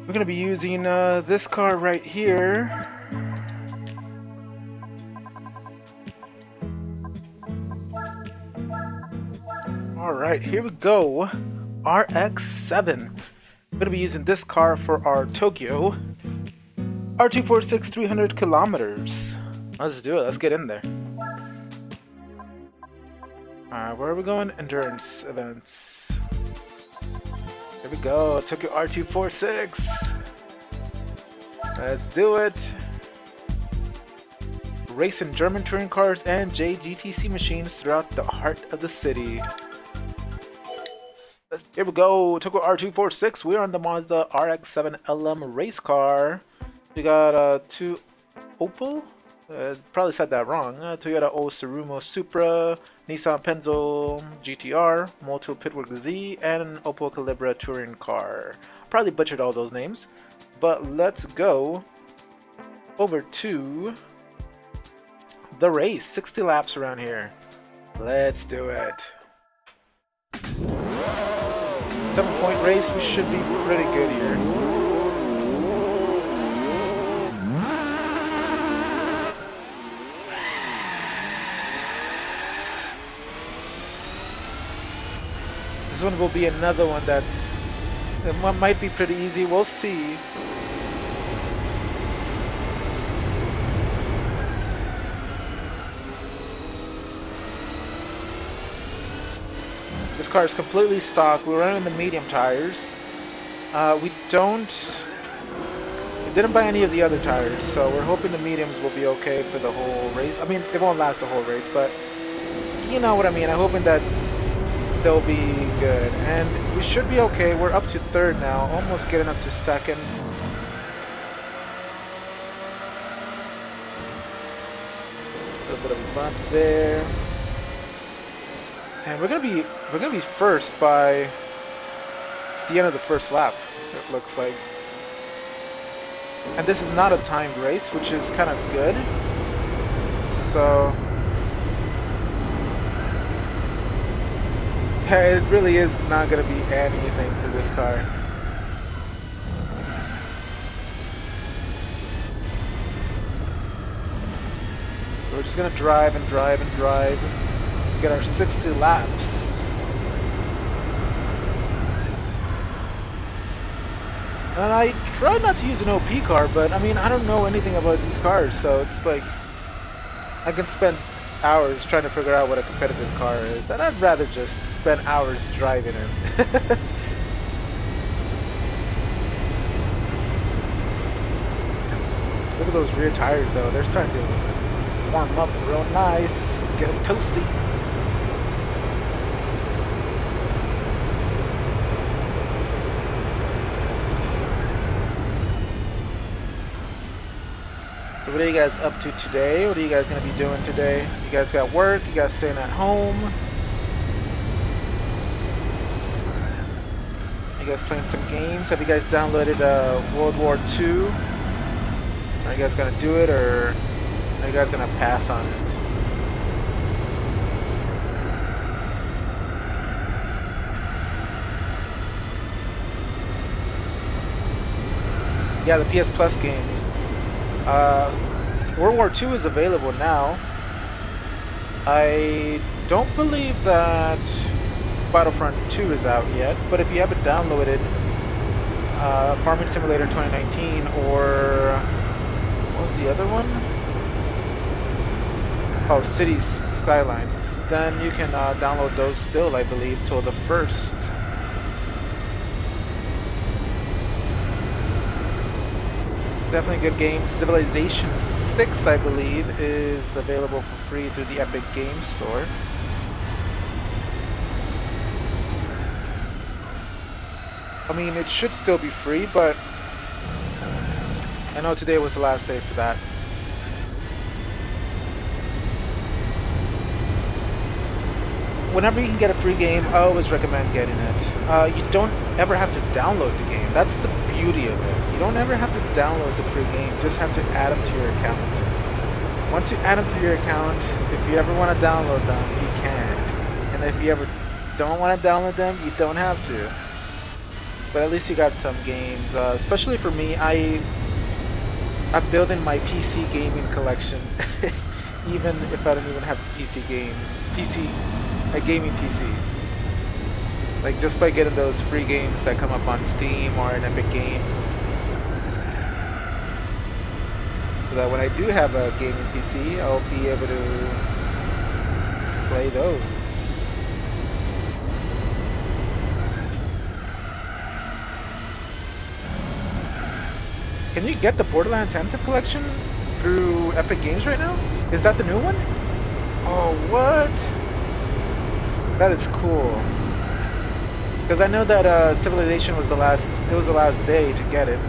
We're gonna be using this car right here. Alright, here we go. RX-7. We're gonna be using this car for our Tokyo. R246 300 kilometers. Let's do it, let's get in there. Alright, where are we going? Endurance events. Here we go, Tokyo R246. Let's do it. Racing German touring cars and JGTC machines throughout the heart of the city. Here we go, Tokyo R246. We're on the Mazda RX-7 LM race car. We got two Opel. Probably said that wrong. Toyota Tsurumo Supra, Nissan Penzo GTR, Motul Pitwalk Z, and an Opel Calibra touring car. Probably butchered all those names, but let's go over to the race. 60 laps around here. Let's do it. 7-point race. We should be pretty good here. This one will be another one that might be pretty easy. We'll see. This car is completely stock. We're running the medium tires. We didn't buy any of the other tires, so we're hoping the mediums will be okay for the whole race. I mean, they won't last the whole race, but you know what I mean. I'm hoping that they'll be good, and we should be okay. We're up to third now, almost getting up to second. A little bit of a bump there, and we're gonna be first by the end of the first lap. It looks like, and this is not a timed race, which is kind of good. So. It really is not going to be anything for this car. We're just going to drive and drive and drive. Get our 60 laps. And I try not to use an OP car, but I mean, I don't know anything about these cars, so it's like I can spend hours trying to figure out what a competitive car is, and I'd rather just spend hours driving it. Look at those rear tires though, they're starting to warm up real nice, get them toasty. So what are you guys up to today? What are you guys going to be doing today? You guys got work? You guys staying at home? You guys playing some games? Have you guys downloaded World War II? Are you guys going to do it, or are you guys going to pass on it? Yeah, the PS Plus games. World War II is available now. I don't believe that Battlefront 2 is out yet, but if you haven't downloaded Farming Simulator 2019, or what was the other one? Oh, Cities Skylines, then you can download those still, I believe, till the 1st. Definitely a good game. Civilization 6, I believe, is available for free through the Epic Games Store. I mean, it should still be free, but I know today was the last day for that. Whenever you can get a free game, I always recommend getting it. You don't ever have to download the game. That's the beauty of it. You don't ever have to download the free game. You just have to add them to your account. Once you add them to your account, if you ever want to download them, you can. And if you ever don't want to download them, you don't have to. but at least you got some games. Especially for me, I'm building my PC gaming collection, even if I don't even have a gaming PC. Like just by getting those free games that come up on Steam or in Epic Games, so that when I do have a gaming PC, I'll be able to play those. Can you get the Borderlands Handset Collection through Epic Games right now? Is that the new one? Oh, what? That is cool. Because I know that Civilization was the last day to get it.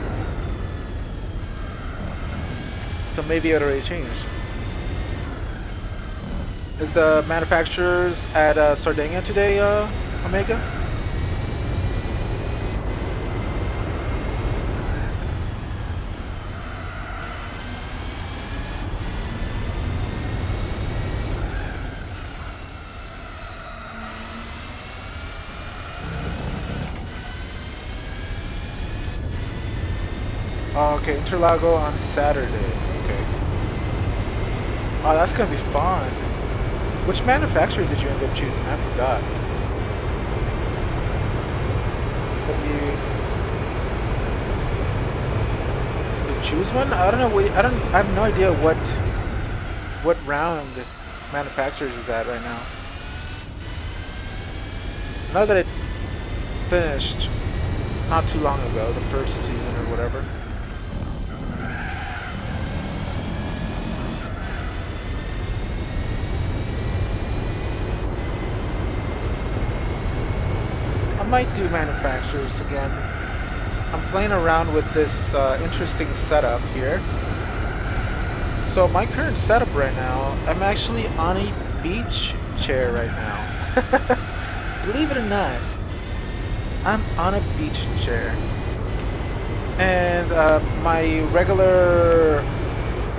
So maybe it already changed. Is the manufacturers at Sardinia today, Omega? Oh, okay, Interlago on Saturday. Okay. Oh, that's gonna be fun. Which manufacturer did you end up choosing? I forgot. Did you choose one? I don't know. I have no idea what round manufacturers is at right now. I know that it finished not too long ago, the first season or whatever. I might do manufacturers again. I'm playing around with this interesting setup here. So my current setup right now, I'm actually on a beach chair right now. Believe it or not, I'm on a beach chair. And my regular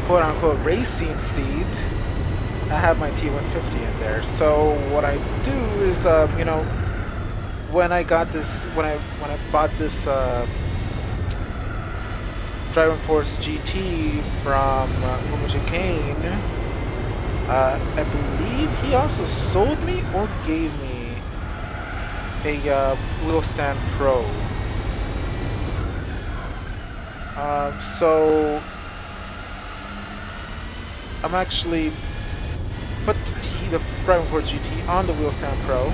quote-unquote racing seat, I have my T150 in there. So what I do is, you know, when I bought this Driving Force GT from Ruben G, I believe he also sold me or gave me a wheel stand Pro. So I'm actually put the Driving Force GT on the wheel stand Pro.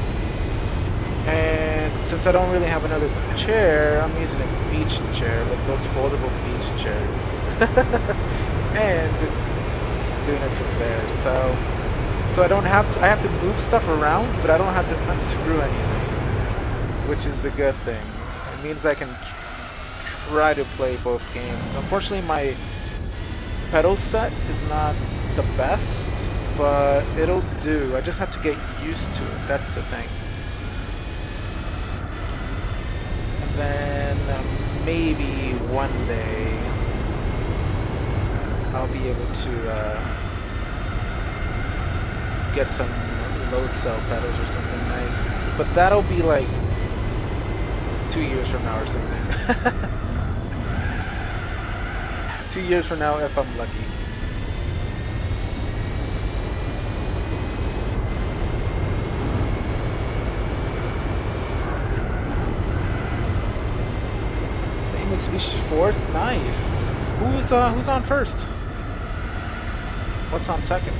And since I don't really have another chair, I'm using a beach chair, like those foldable beach chairs. And doing it from there. So I don't have to, I have to move stuff around, but I don't have to unscrew anything, which is the good thing. It means I can try to play both games. Unfortunately, my pedal set is not the best, but it'll do. I just have to get used to it. That's the thing. Then maybe one day I'll be able to get some load cell pedals or something nice, but that'll be like 2 years from now or something. 2 years from now if I'm lucky. Mitsubishi fourth, nice. Who's on first? What's on second?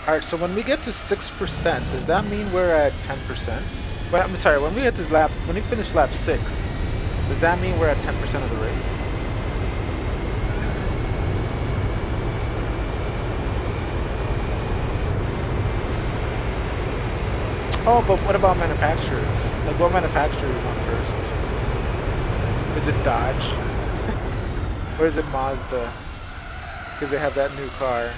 All right. So when we get to 6%, does that mean we're at 10%? But I'm sorry, when we finish lap 6, does that mean we're at 10% of the race? Oh, but what about manufacturers? Like, what manufacturer is on first? Is it Dodge? Or is it Mazda? Because they have that new car.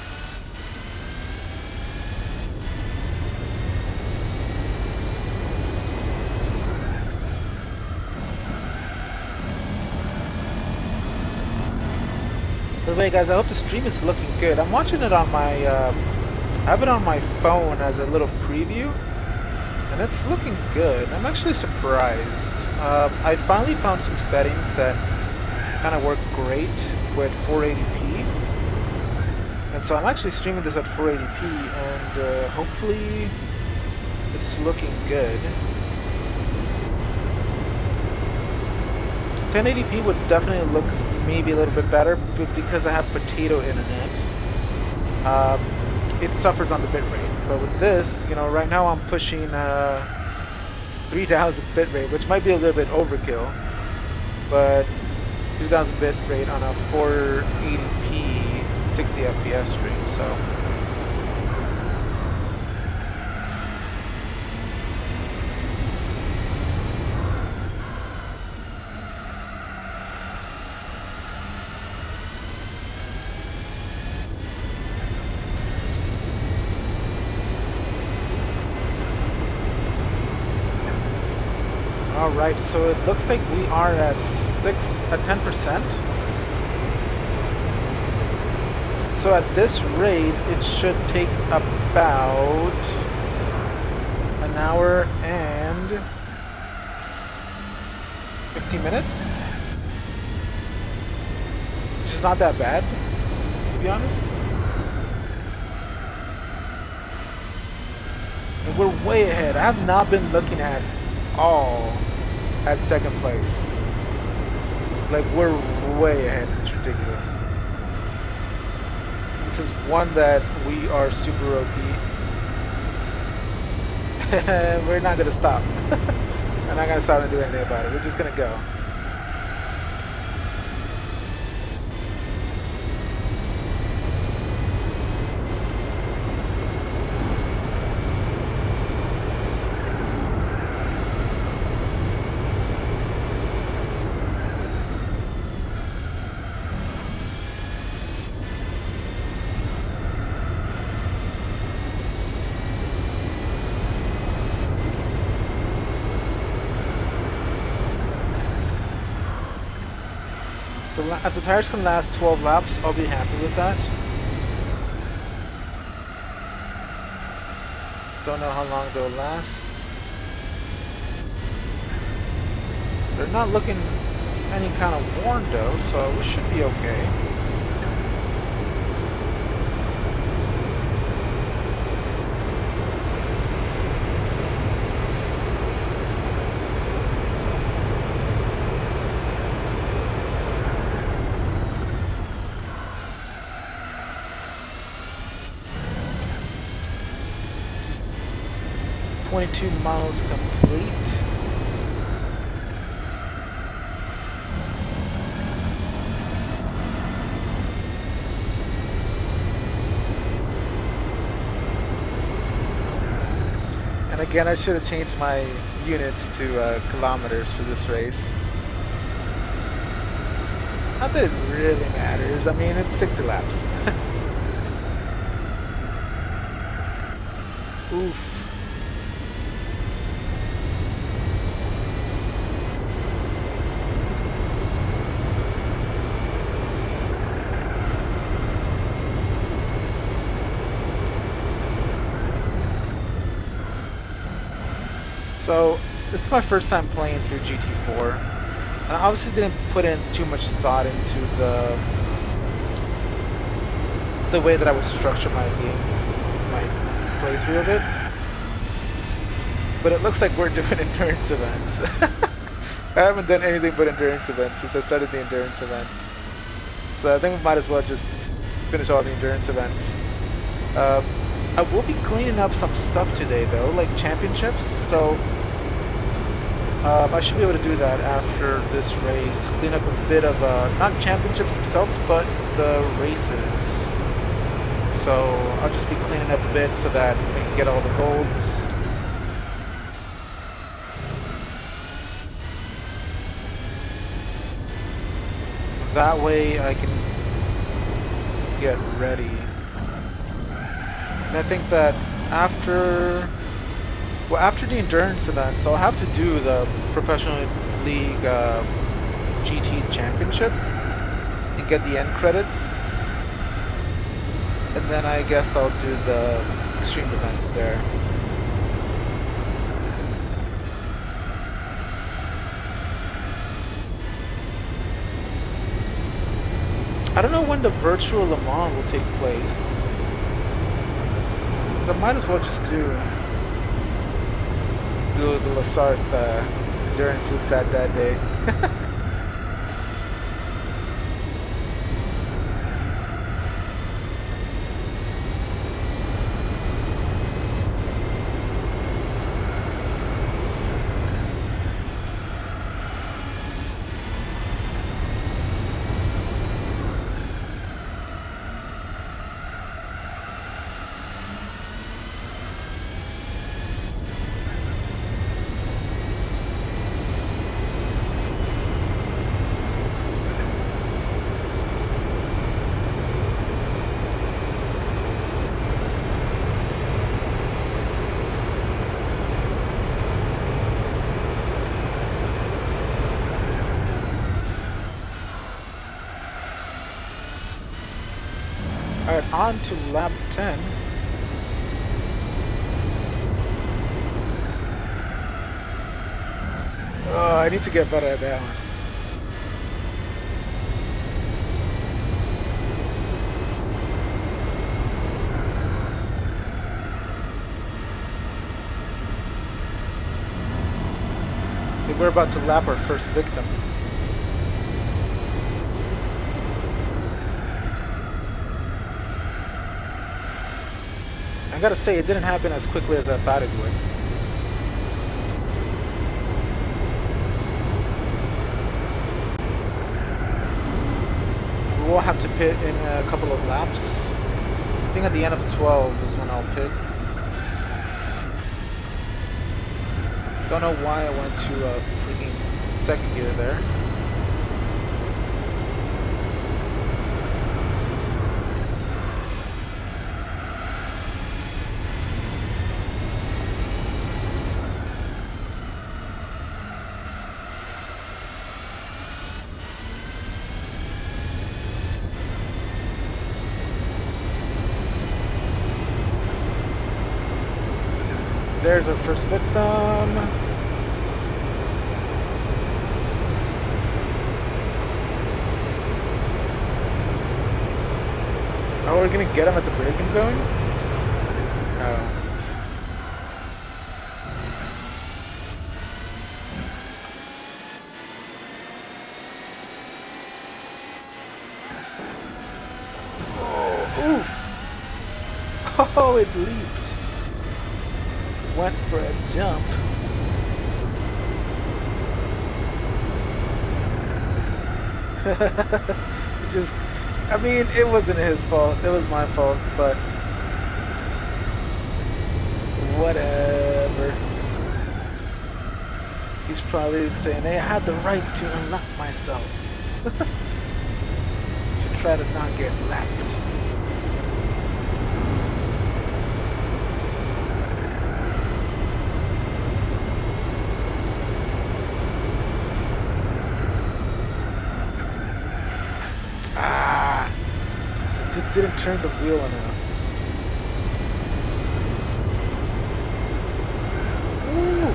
By the way, guys, I hope the stream is looking good. I'm watching it on my, I have it on my phone as a little preview, and it's looking good. I'm actually surprised. I finally found some settings that kind of work great with 480p, and so I'm actually streaming this at 480p, and hopefully it's looking good. 1080p would definitely look maybe a little bit better, but because I have potato internet, it suffers on the bitrate. But with this, you know, right now I'm pushing 3000 bitrate, which might be a little bit overkill, but 3000 bitrate on a 480p 60 FPS stream, so. Alright, so it looks like we are at 10%. So at this rate, it should take about an hour and 15 minutes, which is not that bad, to be honest. And we're way ahead. I have not been looking at all at second place. Like, we're way ahead. It's ridiculous. This is one that we are super OP. We're not gonna stop. We're not gonna stop and do anything about it. We're just gonna go. If the tires can last 12 laps, I'll be happy with that. Don't know how long they'll last. They're not looking any kind of worn though, so we should be okay. Miles complete. And again, I should have changed my units to kilometers for this race. Not that it really matters. I mean, it's 60 laps. Oof. So, this is my first time playing through GT4, and I obviously didn't put in too much thought into the way that I would structure my game, my playthrough of it. But it looks like we're doing endurance events. I haven't done anything but endurance events since I started the endurance events. So I think we might as well just finish all the endurance events. I will be cleaning up some stuff today though, like championships, so I should be able to do that after this race. Clean up a bit of, not championships themselves, but the races. So I'll just be cleaning up a bit so that we can get all the golds. That way I can get ready. And I think that after the endurance events, I'll have to do the Professional League GT Championship and get the end credits then I guess I'll do the extreme events there. I don't know when the virtual Le Mans will take place. I might as well just do the Lassart endurances that day. Alright, on to lap 10. Oh, I need to get better at that one. I think we're about to lap our first victim. I gotta say, it didn't happen as quickly as I thought it would. We will have to pit in a couple of laps. I think at the end of 12 is when I'll pit. Don't know why I went to freaking second gear there. There's our first victim. Oh, we're gonna get him at the braking zone? Oh. Oh, oof! Oh, it leaped. Went for a jump. Just, I mean, it wasn't his fault. It was my fault, but whatever. He's probably saying, hey, I had the right to unlock myself. Should try to not get lapped. Just didn't turn the wheel enough. Ooh.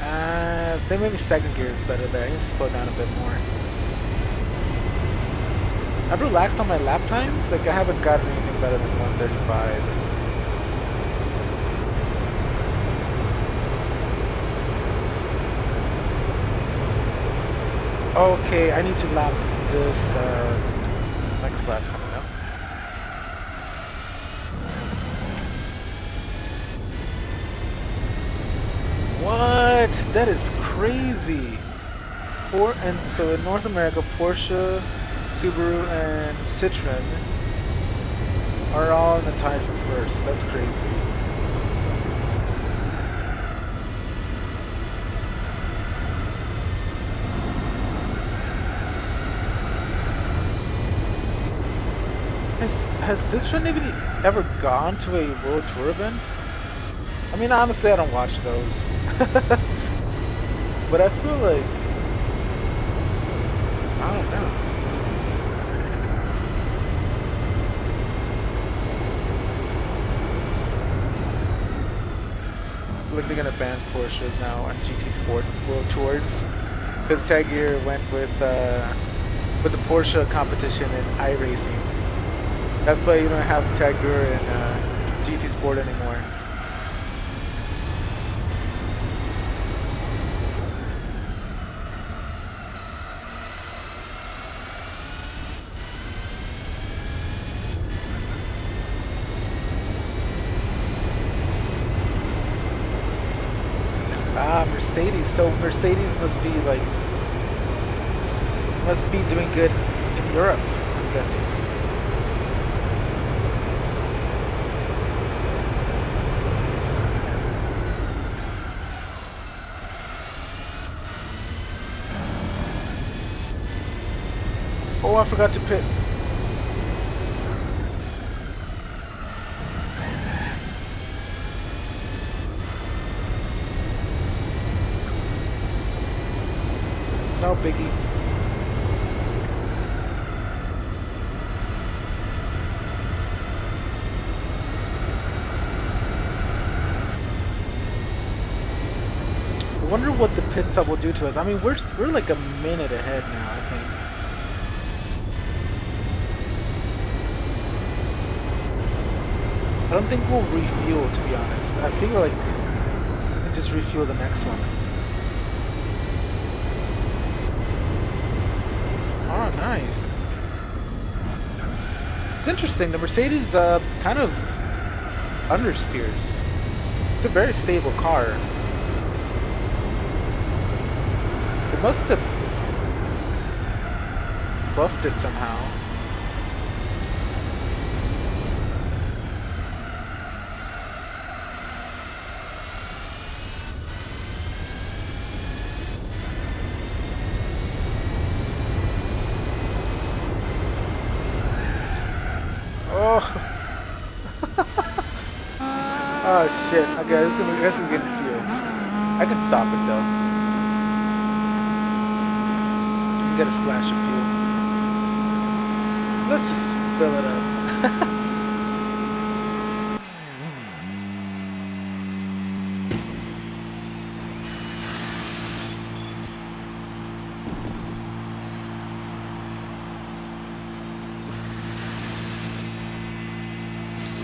I think maybe second gear is better there. I need to slow down a bit more. I've relaxed on my lap times, like I haven't gotten anything better than 135. Okay, I need to lap this next lap coming up. What? That is crazy. So in North America, Porsche, Subaru, and Citroen are all in the tie for first. That's crazy. Has Citroen even ever gone to a World Tour event? I mean, honestly, I don't watch those. But I feel like, I don't know. I feel like they're gonna ban Porsche now on GT Sport World Tours. Because Tagir went with the Porsche competition in iRacing. That's why you don't have Tagir in GT Sport anymore. Ah, Mercedes. So Mercedes must be doing good in Europe, I'm guessing. Oh, I forgot to pit. No biggie. I wonder what the pit stop will do to us. I mean, we're like a minute ahead now, I think. I don't think we'll refuel, to be honest. I feel like we can just refuel the next one. Oh, nice. It's interesting. The Mercedes kind of understeers. It's a very stable car. It must have buffed it somehow. Oh. Oh shit. Okay, I guess we're getting fuel. I can stop it though. Get a splash of fuel. Let's just fill it up.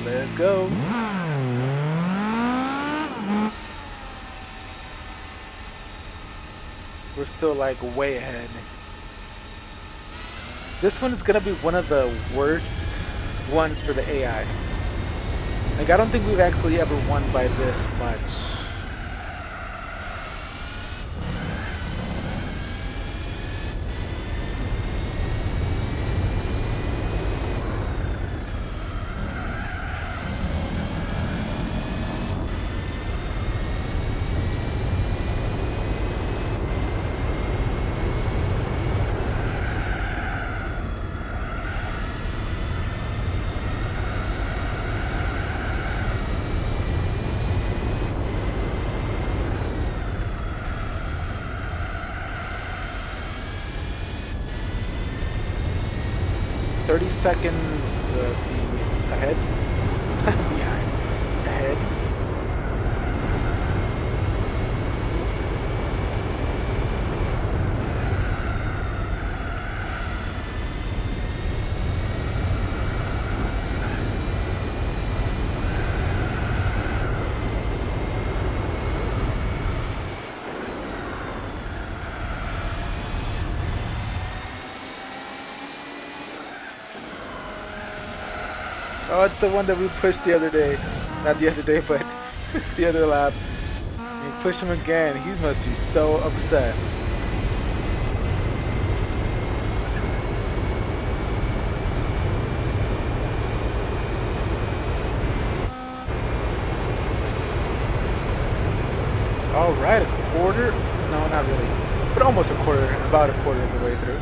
Let's go. We're still like way ahead. This one is gonna be one of the worst ones for the AI. Like, I don't think we've actually ever won by this much. Seconds ahead. Behind. Ahead. Oh, it's the one that we pushed the other day. Not the other day, but the other lap. You push him again. He must be so upset. Alright, a quarter? No, not really. But almost a quarter. About a quarter of the way through.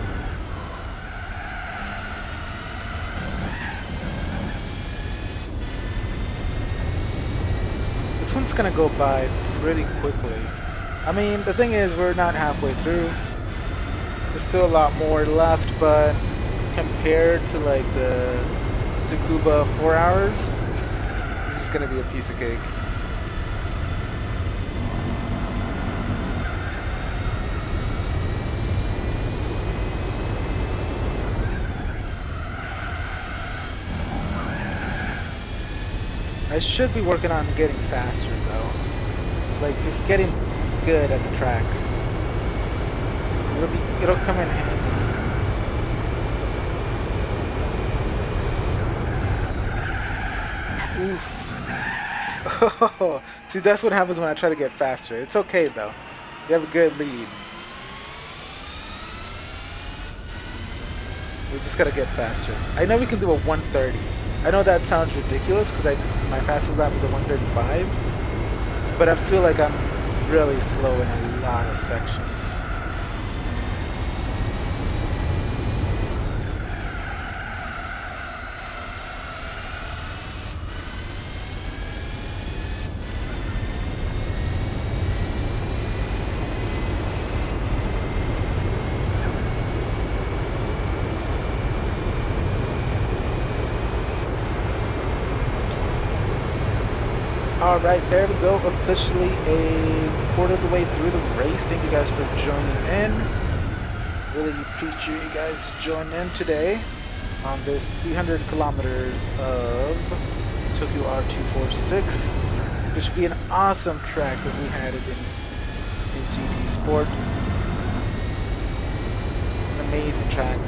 it's gonna go by pretty quickly. I mean, the thing is, we're not halfway through. There's still a lot more left, but compared to like the Tsukuba 4 hours, this is gonna be a piece of cake. I should be working on getting faster though. Like just getting good at the track. It'll come in handy. Oof. See, that's what happens when I try to get faster. It's okay though. You have a good lead. We just gotta get faster. I know we can do a 130. I know that sounds ridiculous because my fastest lap is a 135, but I feel like I'm really slow in a lot of sections. Alright, there we go. Officially a quarter of the way through the race. Thank you guys for joining in. Really appreciate you guys joining in today on this 300 kilometers of Tokyo R246. Which would be an awesome track if we had it in GT Sport. An amazing track.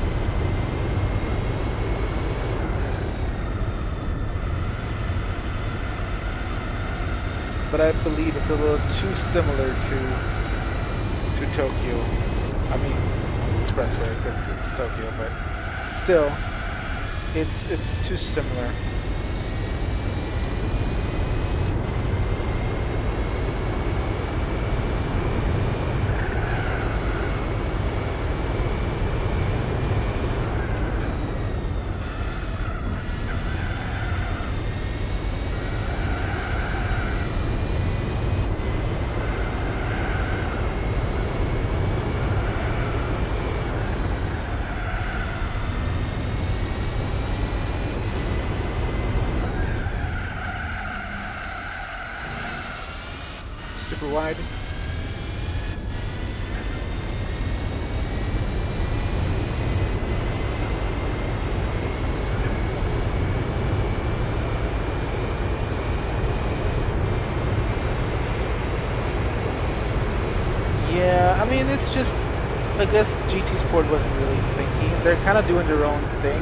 But I believe it's a little too similar to Tokyo. I mean, expressway because it's Tokyo, but still, it's too similar. Super wide. Yeah, I mean, it's just, I guess GT Sport wasn't really thinking. They're kind of doing their own thing.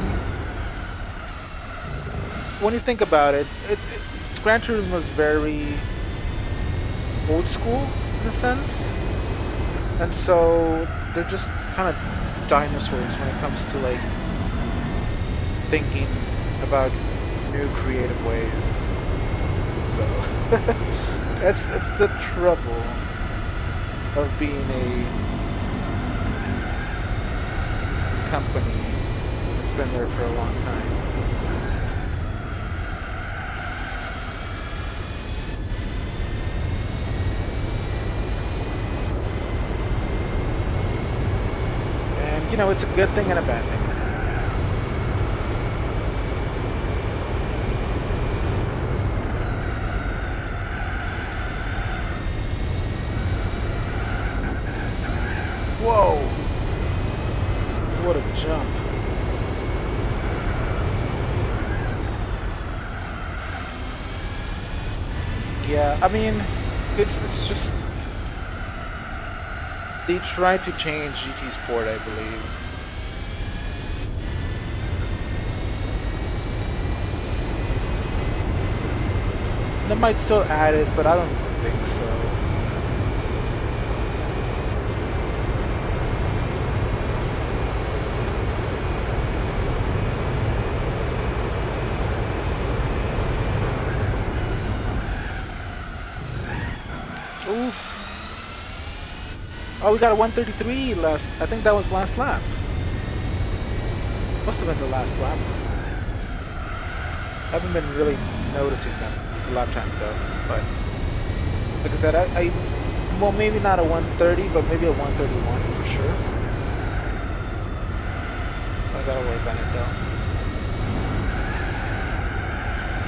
When you think about it, it's Gran Turismo was very old school in a sense, and so they're just kind of dinosaurs when it comes to like thinking about new creative ways. So it's the trouble of being a company that's been there for a long time. You know, it's a good thing and a bad thing. Whoa! What a jump. Yeah, I mean, it's just... They tried to change GT Sport, I believe. They might still add it, but I don't think so. Oof. Oh, we got a 133 last. I think that was last lap. Must have been the last lap. I haven't been really noticing them lap time though, but Like I said, well, maybe not a 130, but maybe a 131 for sure. I gotta work on it though.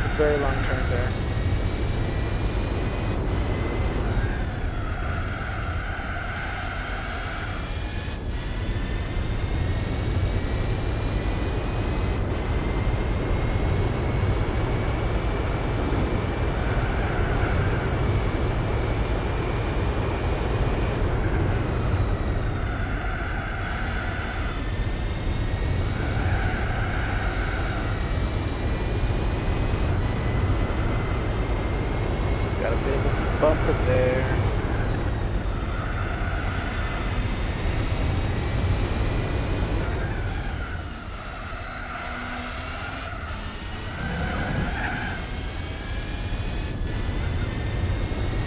A very long turn there. Got a bit of a bumper there.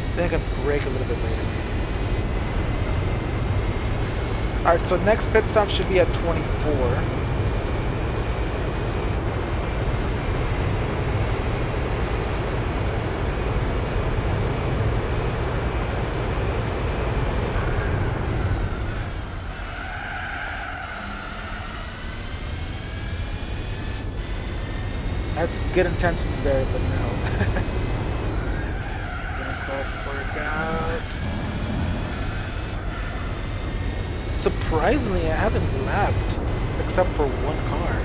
I think I can brake a little bit later. Alright, so next pit stop should be at 24. That's good intentions there, but no. Gonna work out. Surprisingly, I haven't lapped except for one car.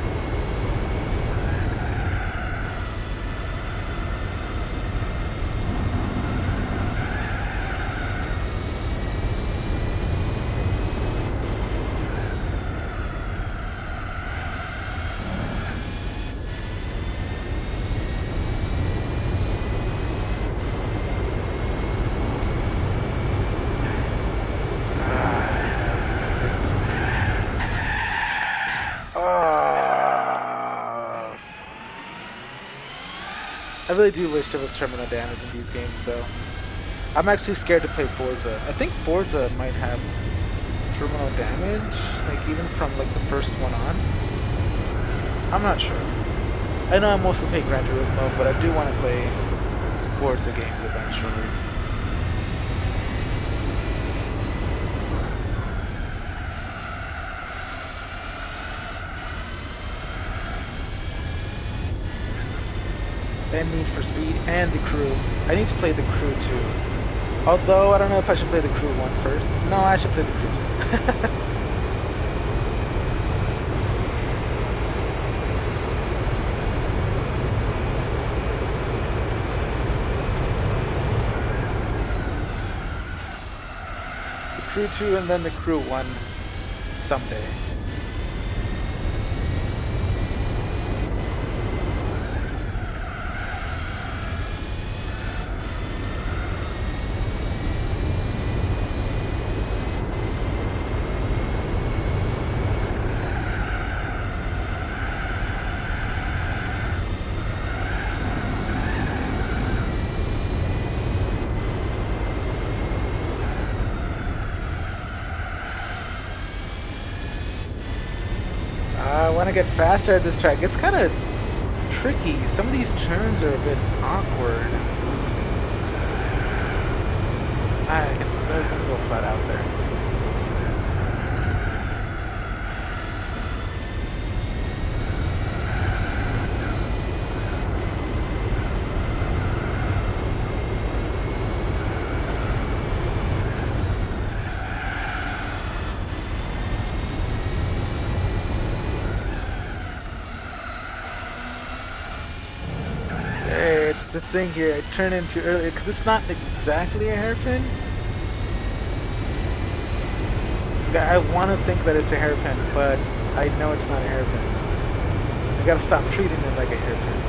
I really do wish there was terminal damage in these games, though. I'm actually scared to play Forza. I think Forza might have terminal damage, like even from like the first one on. I'm not sure. I know I mostly play Gran Turismo, but I do want to play Forza games eventually. And Need for Speed and the Crew. I need to play the Crew too. Although I don't know if I should play the Crew one first. No, I should play the Crew too. The Crew 2 and then the Crew 1 someday. I want to get faster at this track. It's kind of tricky. Some of these turns are a bit awkward. I can go flat out there. It's the thing here, I turned into earlier because it's not exactly a hairpin. I want to think that it's a hairpin, but I know it's not a hairpin. I gotta stop treating it like a hairpin.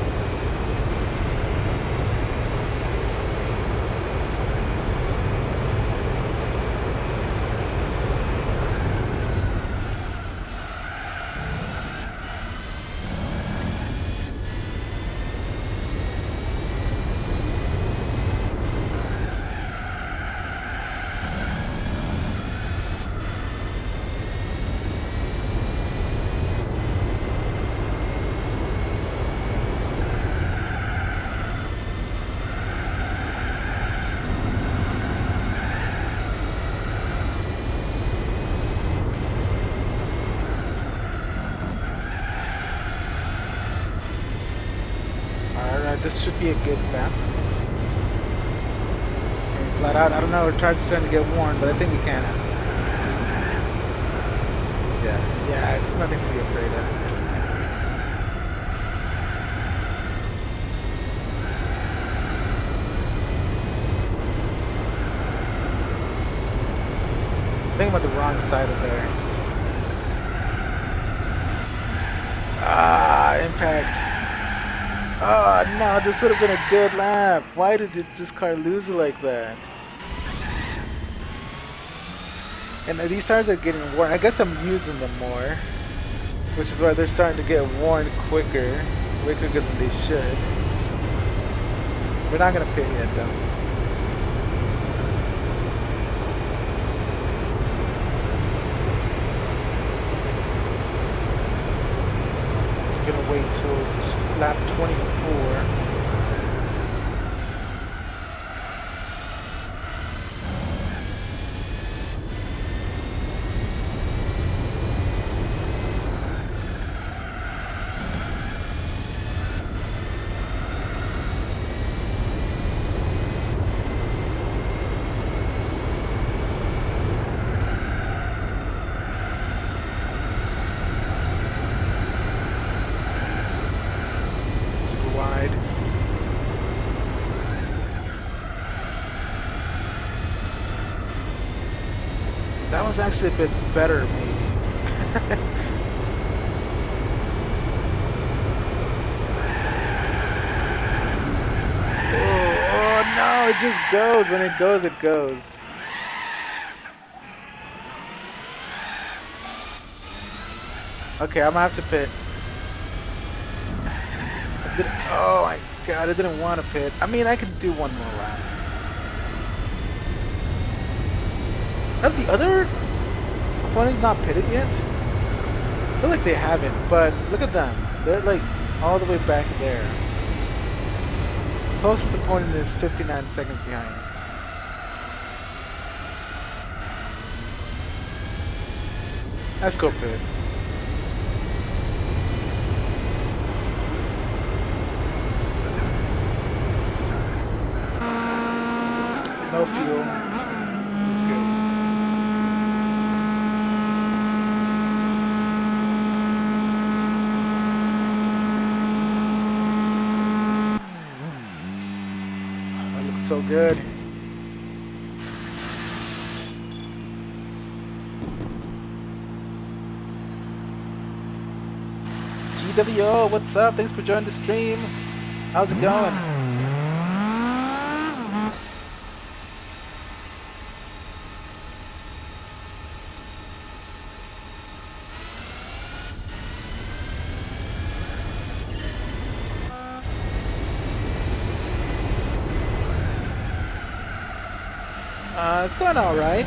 This should be a good map. Okay, flat out. I don't know. Our tires are starting to get worn, but I think we can. Yeah, it's nothing to be afraid of. Think about the wrong side of there. Ah, impact. Oh no, this would have been a good lap. Why did this car lose it like that? And these tires are getting worn. I guess I'm using them more, which is why they're starting to get worn quicker than they should. We're not gonna pit yet though. Gonna wait till lap 24. That was actually a bit better, maybe. Oh no, it just goes. When it goes, it goes. Okay, I'm gonna have to pit. Oh my god, I didn't want to pit. I mean, I could do one more lap. Have the other opponents not pitted yet? I feel like they haven't, but look at them. They're like all the way back there. Closest opponent is 59 seconds behind. Let's go pit. No fuel. So good. GWO, what's up? Thanks for joining the stream. How's it going? It's going alright.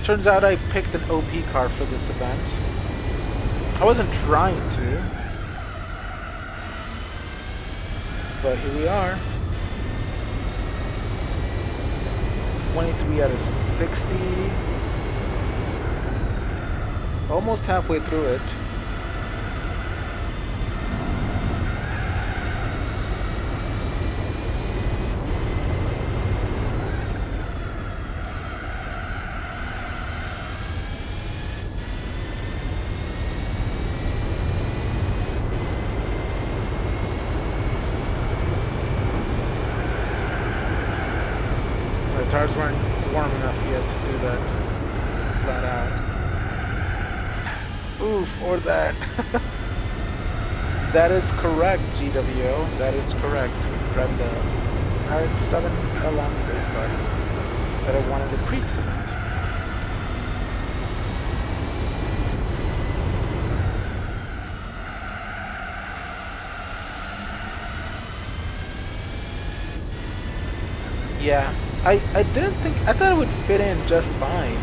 Turns out I picked an OP car for this event. I wasn't trying to, but here we are. 23 out of 60. Almost halfway through it. Tires weren't warm enough yet to do that flat out. Oof, or that. That is correct, GWO. That is correct. Driving the R7 LM race car that I wanted the Creeks event. Yeah. I didn't think, I thought it would fit in just fine.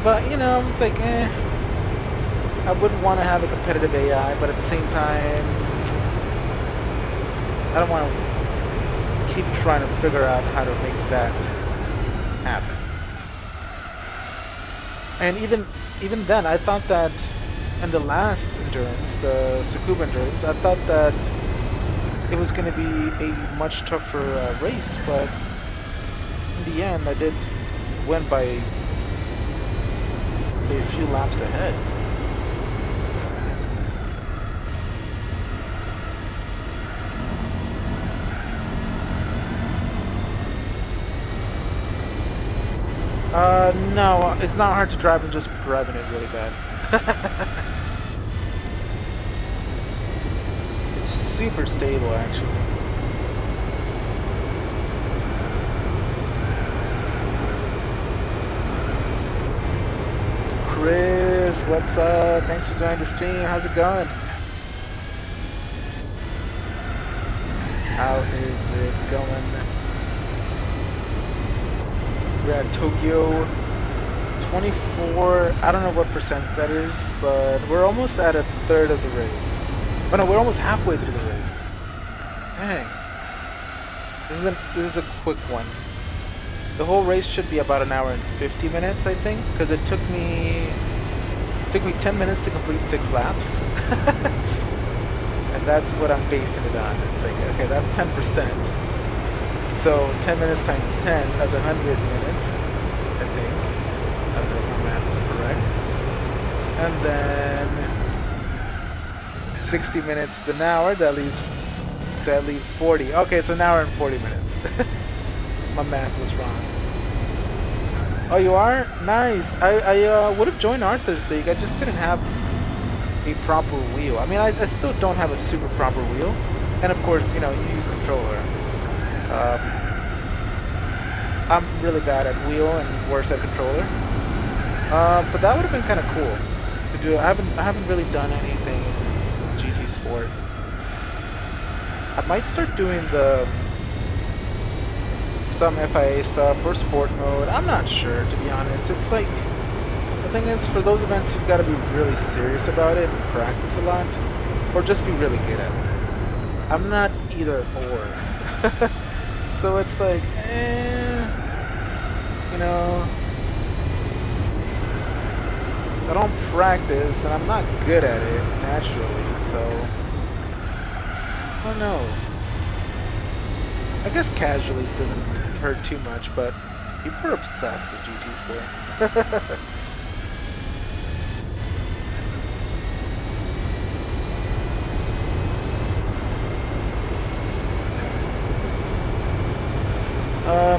But, you know, I was like, I wouldn't want to have a competitive AI, but at the same time, I don't want to keep trying to figure out how to make that happen. And even then, I thought that in the last endurance, the Tsukuba endurance, I thought that it was going to be a much tougher race, but in the end I did win by a few laps ahead. No, it's not hard to drive, I'm just driving it really bad. It's super stable, actually. Chris, what's up? Thanks for joining the stream. How's it going? How is it going? We're at Tokyo 24. I don't know what percent that is, but we're almost at a third of the race. Oh no, we're almost halfway through the race. Dang. This is a quick one. The whole race should be about an hour and 50 minutes, I think, because it took me 10 minutes to complete 6 laps. And that's what I'm basing it on. It's like, okay, that's 10%. So 10 minutes times 10, that's 100 minutes, I think. I don't know if my math is correct. And then 60 minutes is an hour, that leaves 40. Okay, so an hour and 40 minutes. My math was wrong. Oh, you are? Nice. I would have joined Arthur's League, I just didn't have a proper wheel. I mean, I still don't have a super proper wheel. And of course, you know, you use controller. I'm really bad at wheel and worse at controller. But that would have been kind of cool to do. I haven't really done anything in GT Sport. I might start doing some FIA stuff or sport mode. I'm not sure, to be honest. It's like, the thing is, for those events, you've got to be really serious about it and practice a lot, or just be really good at it. I'm not either or. So it's like, you know, I don't practice and I'm not good at it naturally, so I don't know. I guess casually doesn't hurt too much, but people are obsessed with GT Sport.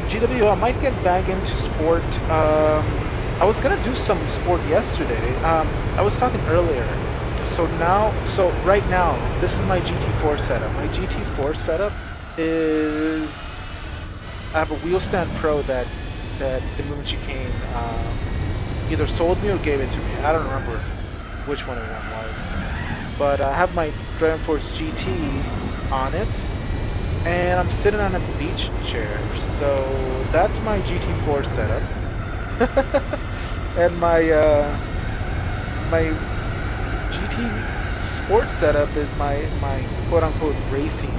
GW, I might get back into sport. I was gonna do some sport yesterday. I was talking earlier. So right now, this is my GT4 setup. My GT4 setup is, I have a wheel stand pro that the moment she came, either sold me or gave it to me. I don't remember which one it was. But I have my Dragon Force GT on it. And I'm sitting on a beach chair, so that's my GT4 setup. And my GT Sport setup is my quote-unquote racing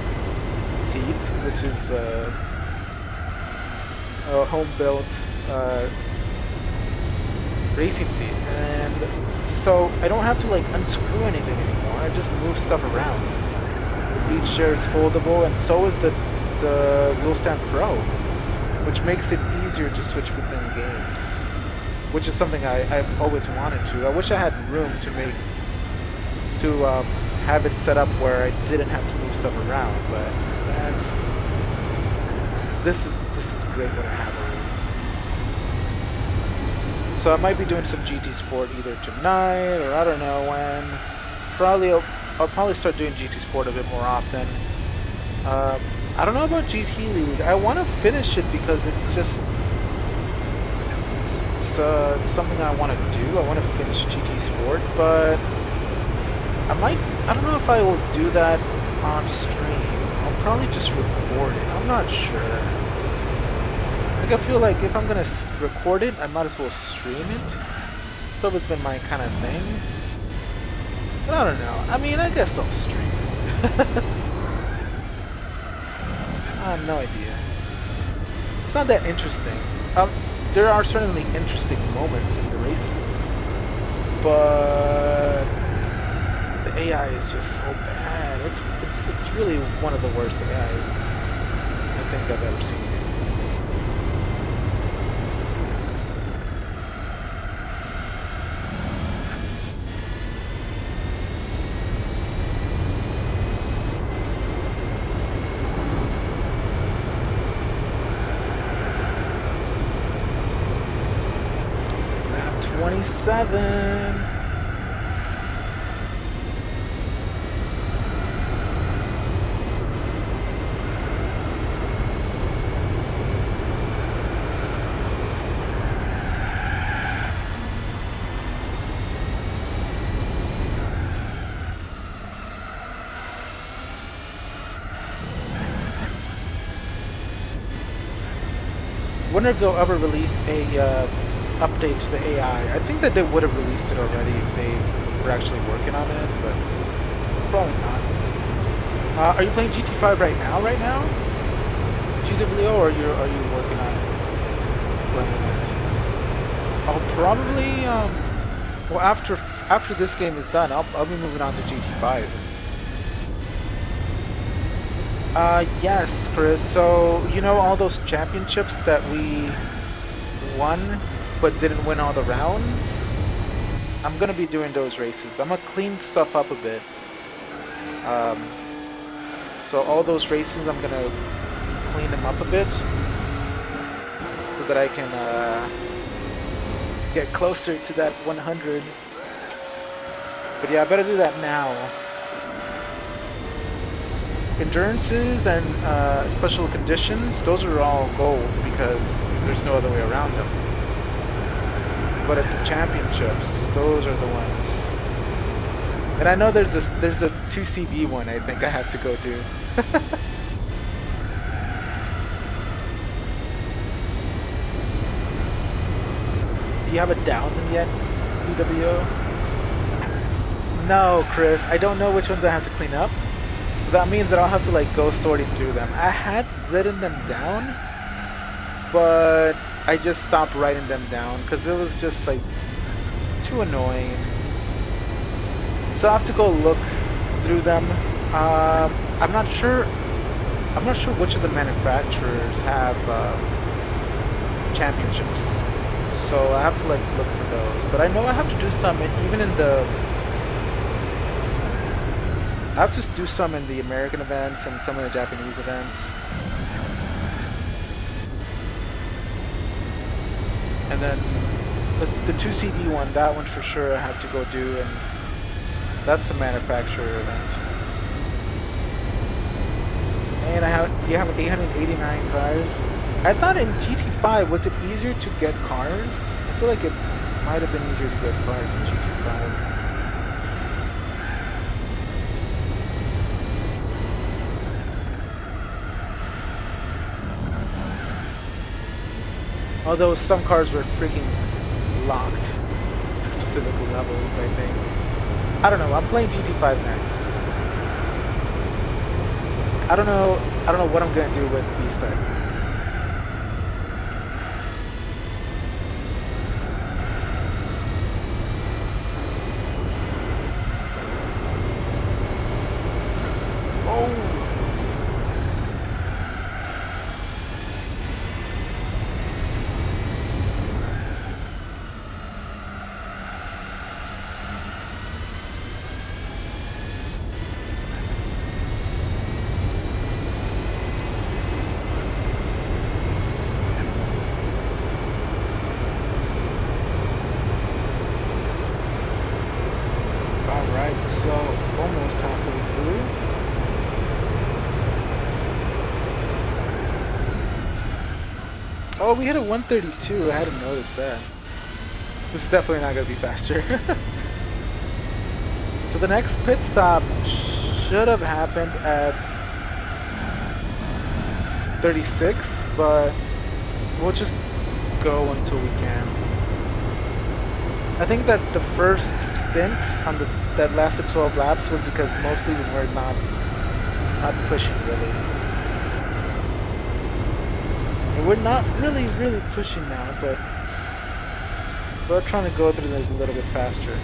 seat, which is a home-built racing seat. And so I don't have to like unscrew anything anymore. I just move stuff around. Each chair is foldable, and so is the Wheel Stand Pro, which makes it easier to switch within games, which is something I've always wanted to. I wish I had room to have it set up where I didn't have to move stuff around, but this is great what I have already. So I might be doing some GT Sport either tonight or I don't know when. I'll probably start doing GT Sport a bit more often. I don't know about GT League. I want to finish it because it's just it's something I want to do. I want to finish GT Sport, but I don't know if I will do that on stream. I'll probably just record it. I'm not sure. Like, I feel like if I'm gonna record it, I might as well stream it. So it's been my kind of thing. I don't know. I mean, I guess I'll stream. I have no idea. It's not that interesting. There are certainly interesting moments in the races, but AI is just so bad. It's really one of the worst AIs I think I've ever seen. Lap 27. Wonder if they'll ever release a update to the AI. I think that they would have released it already if they were actually working on it, but probably not. Are you playing GT5 right now? GWO, or are you working on it? Playing it? I'll probably well, after this game is done, I'll be moving on to GT5. Yes, Chris. So, you know all those championships that we won but didn't win all the rounds? I'm gonna be doing those races. I'm gonna clean stuff up a bit. So all those races, I'm gonna clean them up a bit so that I can get closer to that 100. But yeah, I better do that now. Endurances and special conditions, those are all gold because there's no other way around them. But at the championships, those are the ones. And I know there's a 2CV one I think I have to go do. Do you have 1,000 yet, UWO? No, Chris, I don't know which ones I have to clean up. That means that I'll have to like go sorting through them. I had written them down, but I just stopped writing them down because it was just like too annoying. So I have to go look through them. I'm not sure which of the manufacturers have championships. So I have to like look for those. But I know I have to do some even in the I have to do some in the American events and some in the Japanese events. And then the 2CD one, that one for sure I have to go do, and that's a manufacturer event. And you have 889 cars. I thought in GT5, was it easier to get cars? I feel like it might have been easier to get cars in GT5. Although some cars were freaking locked to specific levels, I think. I don't know, I'm playing GT5 next. I don't know what I'm gonna do with B-Spec. Oh, we hit a 132. I hadn't noticed that. This is definitely not going to be faster. So the next pit stop should have happened at 36, but we'll just go until we can. I think that the first stint on that lasted 12 laps was because mostly we were not pushing really. And we're not really pushing now, but we're trying to go through this a little bit faster.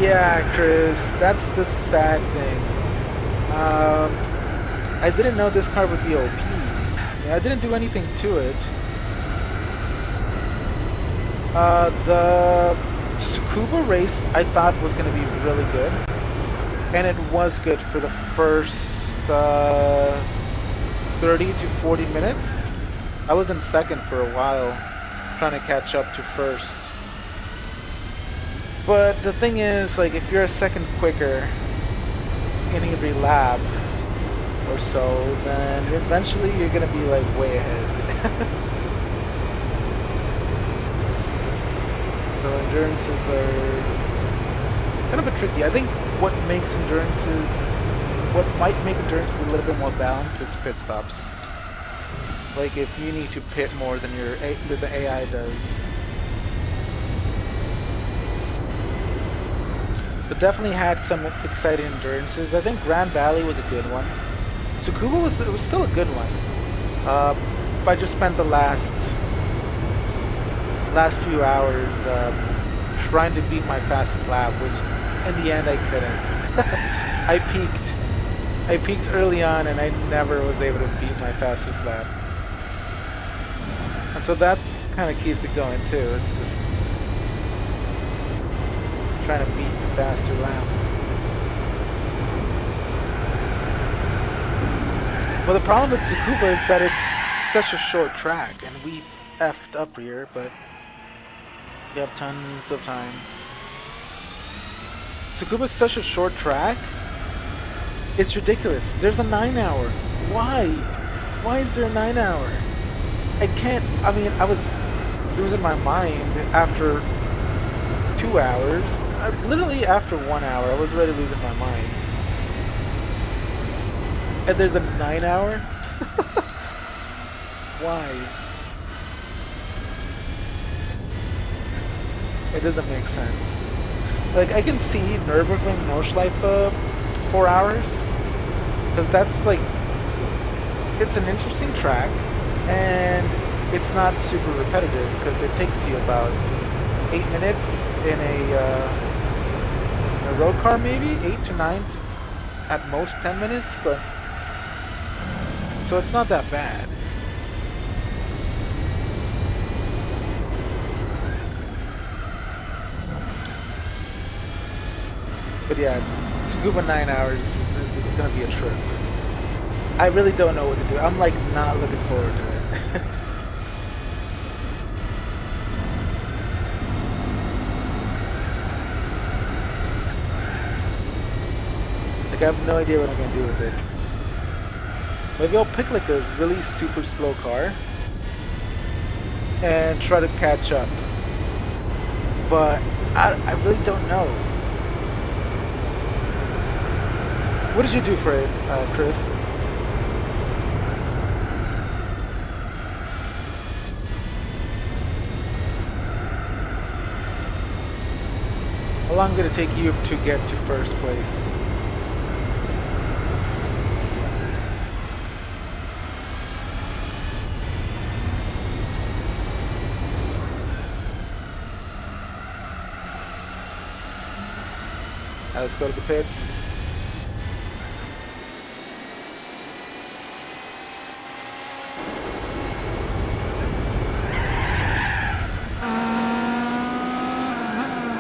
Yeah, Chris, that's the sad thing. I didn't know this car would be OP. Yeah, I didn't do anything to it. The Tsukuba race I thought was going to be really good. And it was good for the first 30 to 40 minutes. I was in second for a while, trying to catch up to first. But the thing is, like, if you're a second quicker in every lap or so, then eventually you're gonna be like way ahead. So endurances are kind of a tricky. I think what might make endurances a little bit more balanced is pit stops. Like if you need to pit more than the AI does. But definitely had some exciting endurances. I think Grand Valley was a good one. Tsukuba was still a good one. I just spent the last few hours trying to beat my fastest lap, which in the end I couldn't. I peaked early on and I never was able to beat my fastest lap. And so that kind of keeps it going too. It's just trying to beat the faster lap. Well, the problem with Tsukuba is that it's such a short track, and we effed up here, but we have tons of time. Tsukuba's such a short track. It's ridiculous. There's a 9-hour. Why? Why is there a 9-hour? I can't. I mean, I was losing my mind after 2 hours. Literally after 1 hour, I was already losing my mind. And there's a 9-hour? Why? It doesn't make sense. Like, I can see Nürburgring Nordschleife 4 hours. Because that's like, it's an interesting track. And it's not super repetitive because it takes you about 8 minutes in a road car, maybe 8 to 9, at most 10 minutes, but so it's not that bad. But yeah, Tsukuba 9 hours is gonna be a trip. I really don't know what to do. I'm like not looking forward to it. Like I have no idea what I'm gonna do with it. Maybe I'll pick like a really super slow car and try to catch up. But I really don't know. What did you do for it, Chris? How long did it take you to get to first place? Let's go to the pits.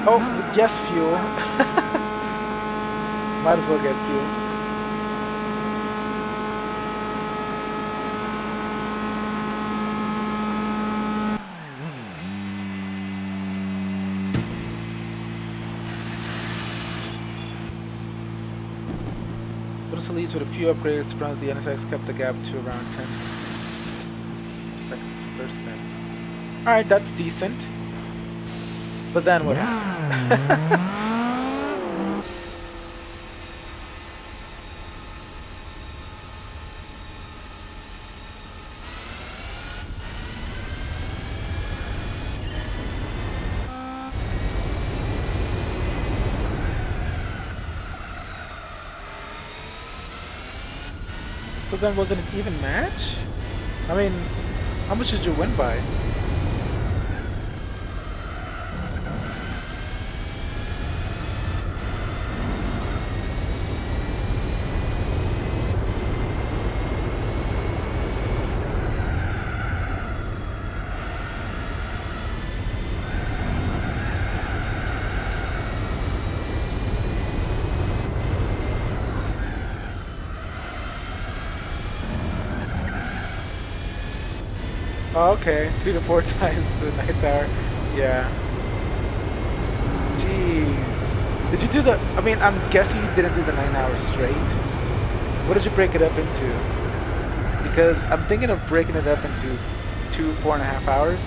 Oh, yes, fuel. Might as well get fuel. Bonus leads with a few upgrades. Surprised the NSX kept the gap to around 10. First 10. Alright, that's decent. But then what happened? So then was it an even match? I mean, how much did you win by? Oh, okay, 3 to 4 times the 9th hour. Yeah. Jeez. Did you do the? I mean, I'm guessing you didn't do the 9 hours straight. What did you break it up into? Because I'm thinking of breaking it up into 2 4.5 hours.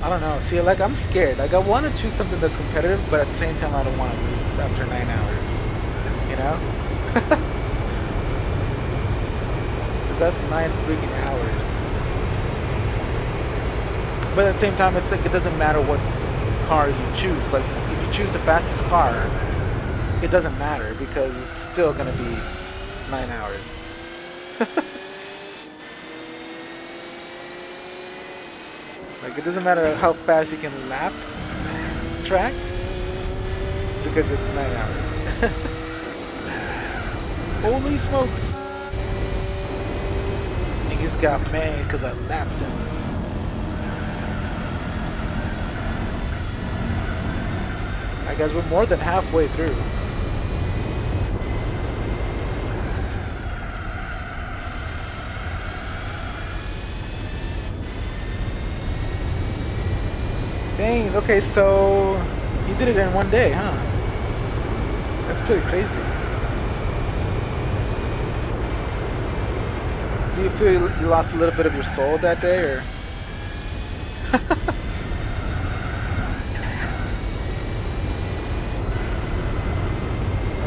I don't know. See, like, I'm scared. Like, I want to choose something that's competitive, but at the same time, I don't want to lose after 9 hours. You know? Because that's 9 freaking hours. But at the same time, it's like, it doesn't matter what car you choose. Like, if you choose the fastest car, it doesn't matter because it's still going to be 9 hours. Like, it doesn't matter how fast you can lap track because it's 9 hours. Holy smokes! Niggas got mad because I lapped him. Alright guys, we're more than halfway through. Dang, okay, so you did it in one day, huh? That's pretty crazy. Do you feel you lost a little bit of your soul that day, or? I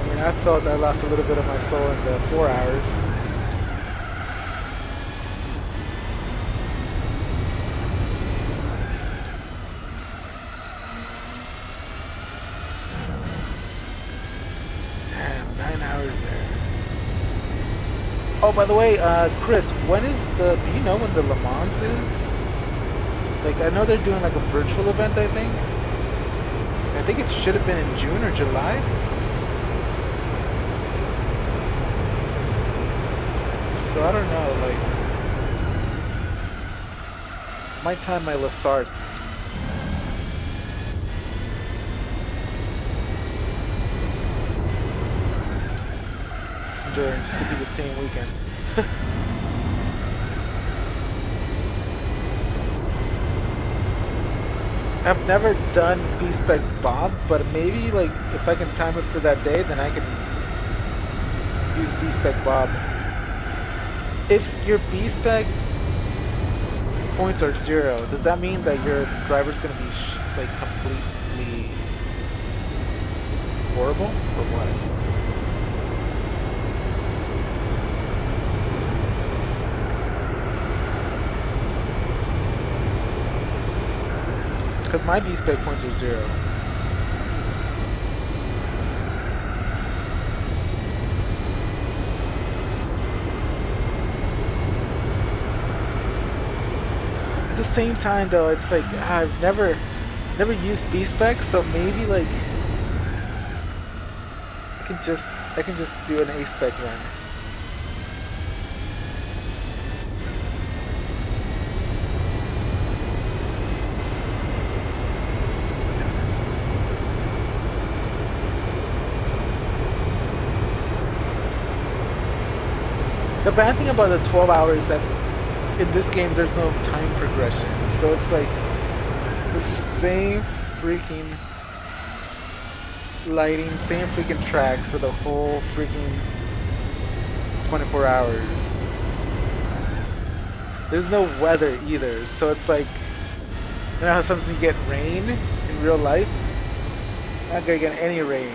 mean, I felt I lost a little bit of my soul in the 4 hours. Oh, by the way, Chris, when is the? Do you know when the Le Mans is? Like, I know they're doing like a virtual event. I think it should have been in June or July. So I don't know. Like, might time my Lassard. Just to be the same weekend. I've never done B-Spec Bob, but maybe like if I can time it for that day, then I can use B-Spec Bob. If your B-Spec points are 0, does that mean that your driver's gonna be like completely horrible, or what? Because my B-Spec points are 0. At the same time though, it's like I've never used B-Spec, so maybe like I can just do an A-Spec run. The bad thing about the 12 hours is that in this game there's no time progression. So it's like the same freaking lighting, same freaking track for the whole freaking 24 hours. There's no weather either. So it's like, you know how sometimes you get rain in real life? Not gonna get any rain.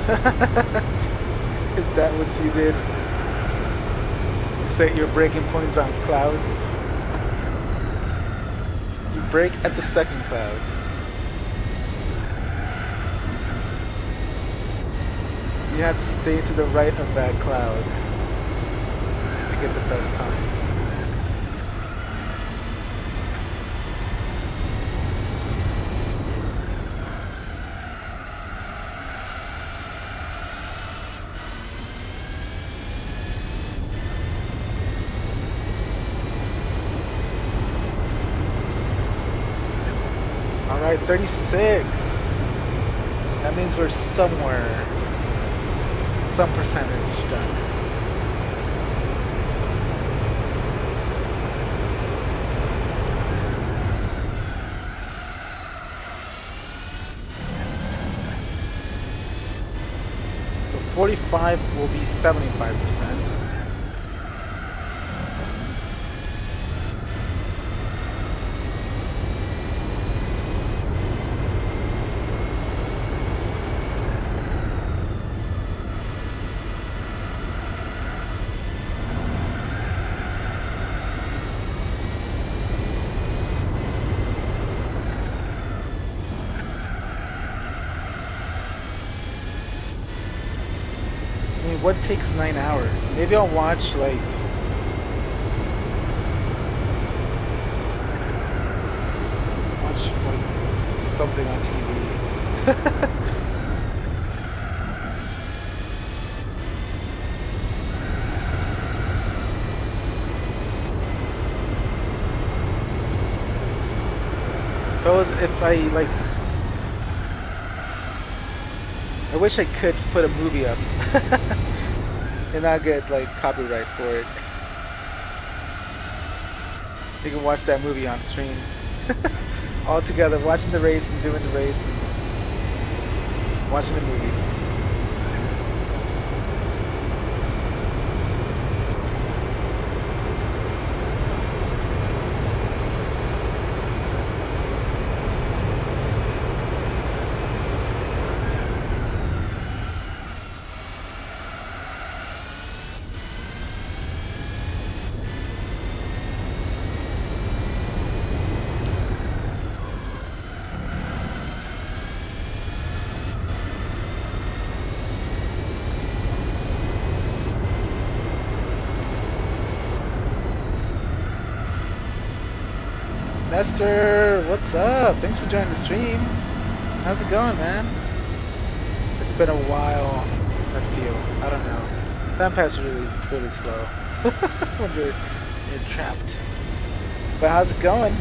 Is that what you did? You set your breaking points on clouds? brake at the second cloud. You have to stay to the right of that cloud to get the best time. Alright, 36. That means we're somewhere, some percentage done. So 45 will be 75%. I mean, what takes 9 hours? Maybe I'll watch like something on TV. If I like, I wish I could put a movie up and not get like copyright for it. You can watch that movie on stream. All together, watching the race and doing the race and watching the movie. Nestor, what's up? Thanks for joining the stream. How's it going, man? It's been a while, I feel. I don't know. Time passes really slow when you're trapped. But how's it going?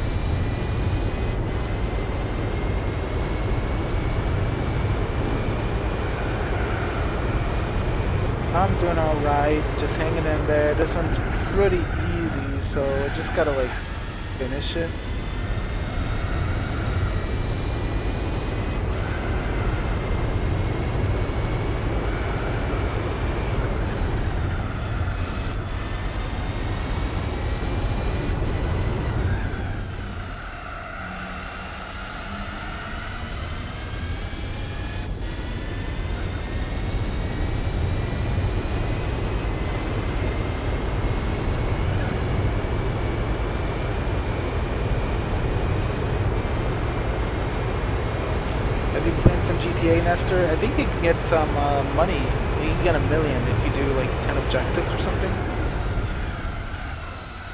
I'm doing alright, just hanging in there. This one's pretty easy, so I just gotta like finish it. Nestor, I think you can get some money. You can get $1 million if you do like 10 objectives or something.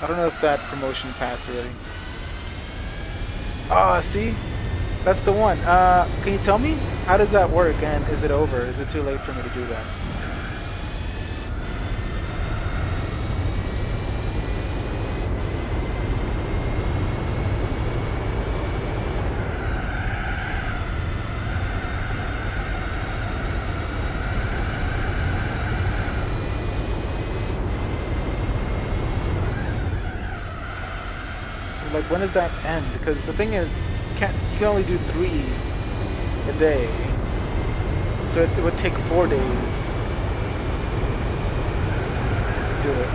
I don't know if that promotion passed already. Ah, see? That's the one. Can you tell me? How does that work, and is it over? Is it too late for me to do that? Like, when does that end? Because the thing is, you can only do 3 a day, so it would take 4 days to do it.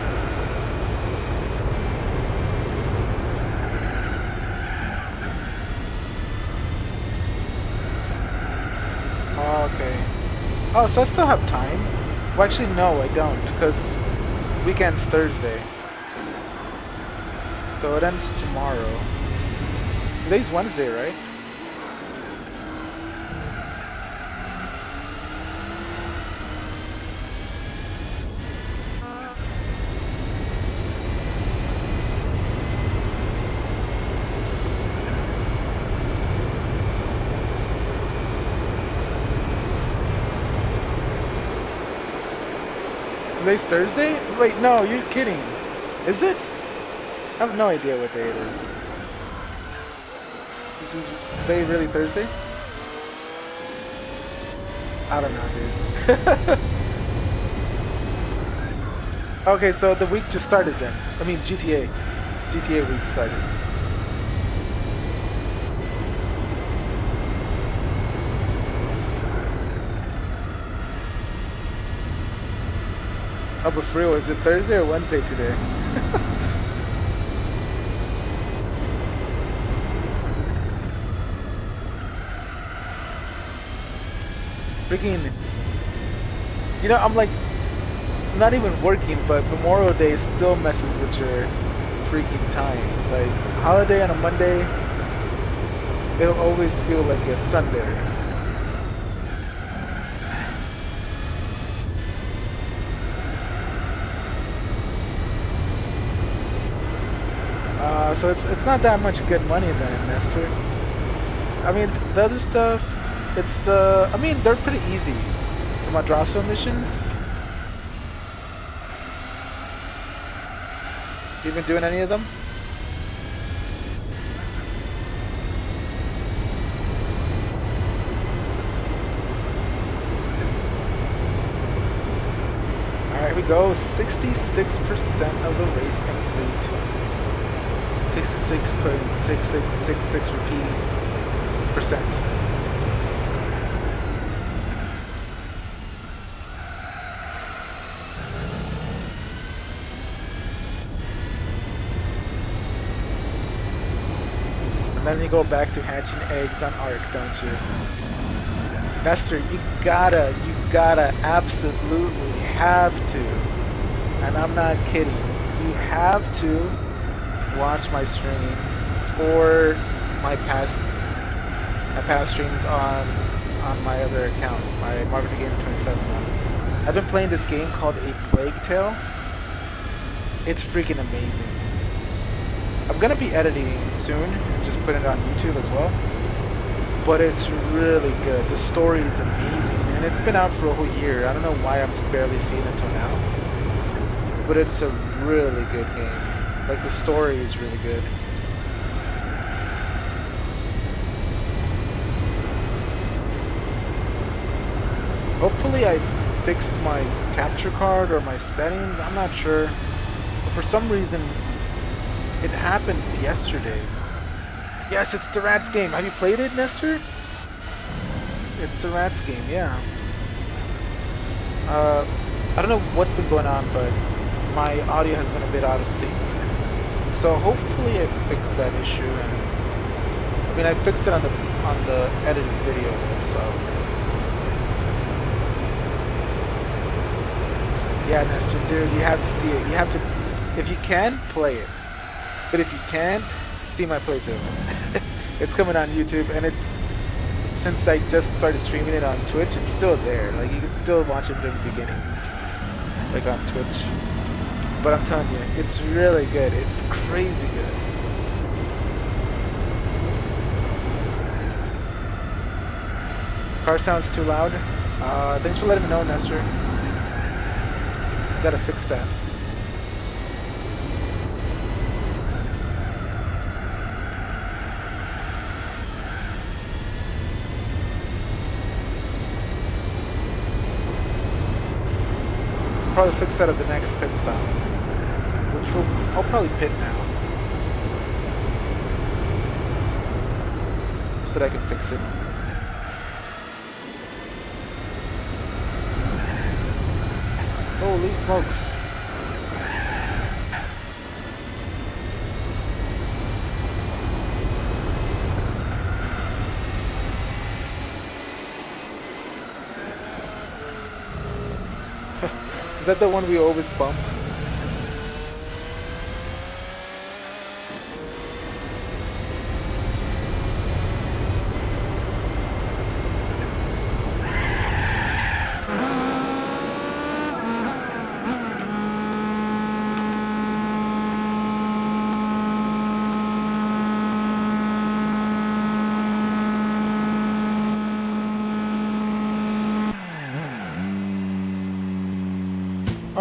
Oh, okay. Oh, so I still have time? Well, actually, no, I don't, because weekend's Thursday. So it ends tomorrow. Today's Wednesday, right? Today's Thursday? Wait, no, you're kidding. Is it? I have no idea what day it is. Is today really Thursday? I don't know, dude. Okay, so the week just started then. I mean, GTA week started. Oh, but for real, is it Thursday or Wednesday today? Freaking, you know, I'm like, not even working, but Memorial Day still messes with your freaking time. Like, holiday on a Monday, it'll always feel like a Sunday. So it's not that much good money then, Nestor. I mean, the other stuff, I mean, they're pretty easy. The Madraso missions. You been doing any of them? Alright, we go. 66% of the race complete. 66.6666 repeat percent. And then you go back to hatching eggs on Ark, don't you? Nestor, you gotta absolutely have to, and I'm not kidding, you have to watch my stream or my past streams on my other account, my Marvin the Gamer 27 one. I've been playing this game called A Plague Tale. It's freaking amazing. I'm gonna be editing soon and just put it on YouTube as well. But it's really good. The story is amazing, and it's been out for a whole year. I don't know why I'm barely seeing it until now. But it's a really good game. Like, the story is really good. Hopefully I fixed my capture card or my settings. I'm not sure. But for some reason, it happened yesterday. Yes, it's the Rats game. Have you played it, Nestor? It's the Rats game, yeah. I don't know what's been going on, but my audio has been a bit out of sync. So hopefully I fixed that issue. And I mean, I fixed it on the edited video, so. Yeah, Nestor, dude, you have to see it. You have to, if you can, play it. But if you can't, see my playthrough. It's coming on YouTube, and it's, since I just started streaming it on Twitch, it's still there. Like, you can still watch it from the beginning, like on Twitch. But I'm telling you, it's really good. It's crazy good. Car sounds too loud. Thanks for letting me know, Nestor. Gotta fix that. Probably fix that at the next pit stop, I'll probably pit now, so that I can fix it. Holy smokes! Is that the one we always bump?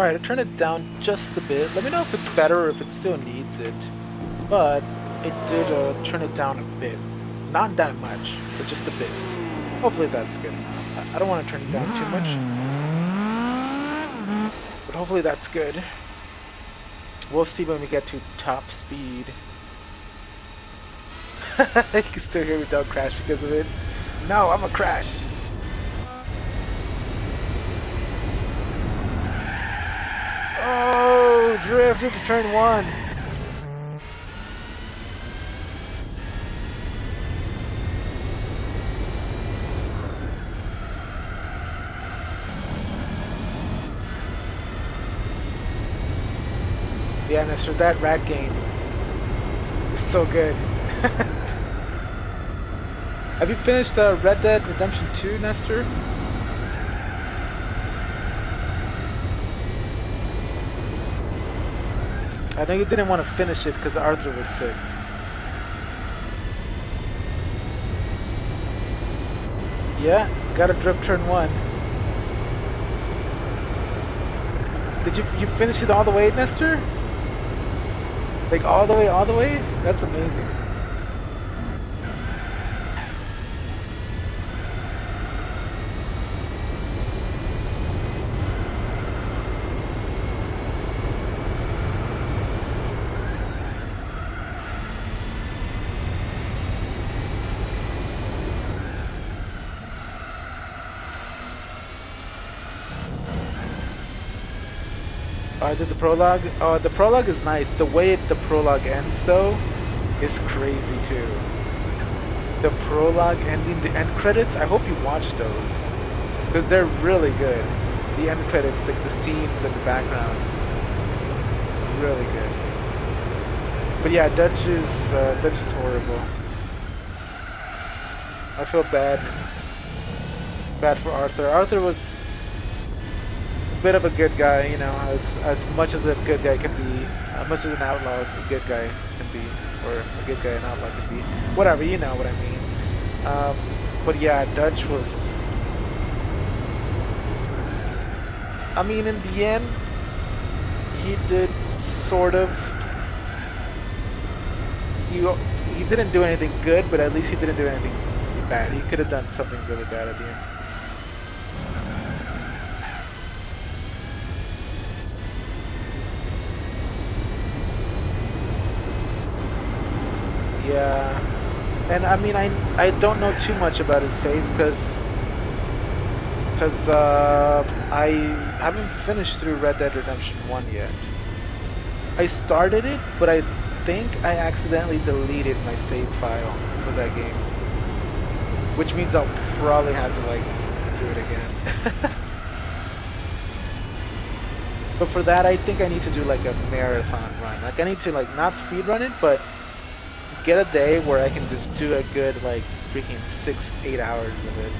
Alright, I turned it down just a bit. Let me know if it's better or if it still needs it. But it did turn it down a bit. Not that much, but just a bit. Hopefully that's good enough. I don't want to turn it down too much. But hopefully that's good. We'll see when we get to top speed. You can still hear me, don't crash because of it. No, I'm a crash. Oh, drift into turn 1. Yeah, Nestor, that rat game is so good. Have you finished Red Dead Redemption 2, Nestor? I know you didn't want to finish it because Arthur was sick. Yeah, gotta drift turn 1. Did you finish it all the way, Nestor? Like all the way? That's amazing. I did the prologue. Oh, the prologue is nice. The way the prologue ends, though, is crazy too. The prologue ending, the end credits. I hope you watch those because they're really good. The end credits, like the scenes in the background, really good. But yeah, Dutch is horrible. I feel bad for Arthur. Arthur was bit of a good guy, you know, as much as a good guy can be, as much as an outlaw a good guy can be, or a good guy an outlaw can be, whatever, you know what I mean. But yeah, Dutch was, I mean, in the end, he did sort of, he didn't do anything good, but at least he didn't do anything bad. He could have done something really bad at the end. Yeah, and I mean, I don't know too much about his fate because I haven't finished through Red Dead Redemption 1 yet. I started it, but I think I accidentally deleted my save file for that game, which means I'll probably have to like do it again. But for that, I think I need to do like a marathon run. Like I need to like not speed run it, but get a day where I can just do a good like freaking 6-8 hours of it.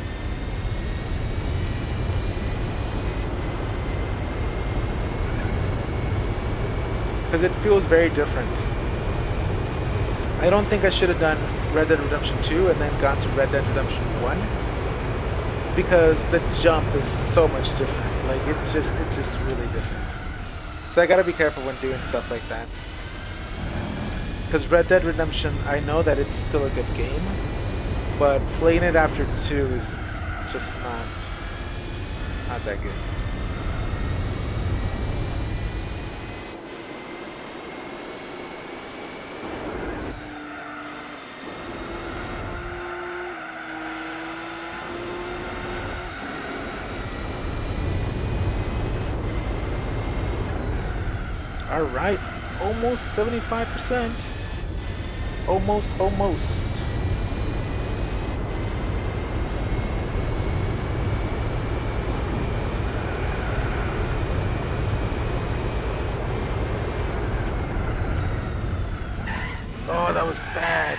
Because it feels very different. I don't think I should have done Red Dead Redemption 2 and then gone to Red Dead Redemption 1, because the jump is so much different. Like it's just really different. So I gotta be careful when doing stuff like that. Because Red Dead Redemption, I know that it's still a good game, but playing it after 2 is just not that good. Alright, almost 75%. Almost. Oh, that was bad.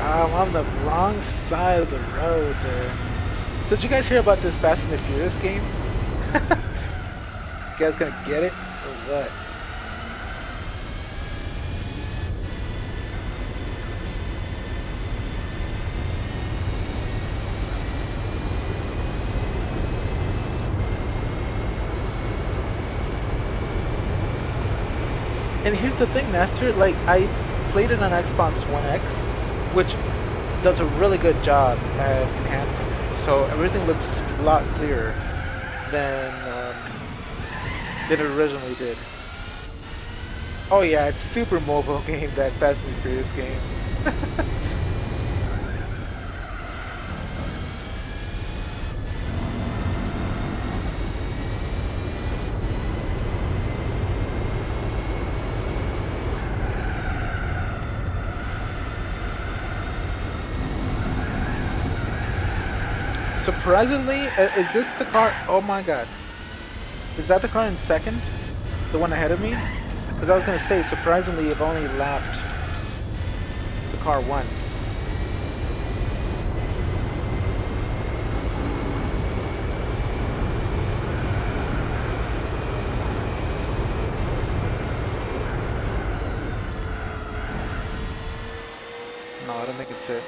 I'm on the wrong side of the road there. So did you guys hear about this Fast and the Furious game? You guys gonna get it or what? And here's the thing, Nestor, like I played it on Xbox One X, which does a really good job at enhancing it. So everything looks a lot clearer than it originally did. Oh yeah, it's super mobile game, that Fast and Furious game. Surprisingly, is this the car? Oh my god. Is that the car in second? The one ahead of me? Because I was going to say, surprisingly, I've only lapped the car once. No, I don't think it's it.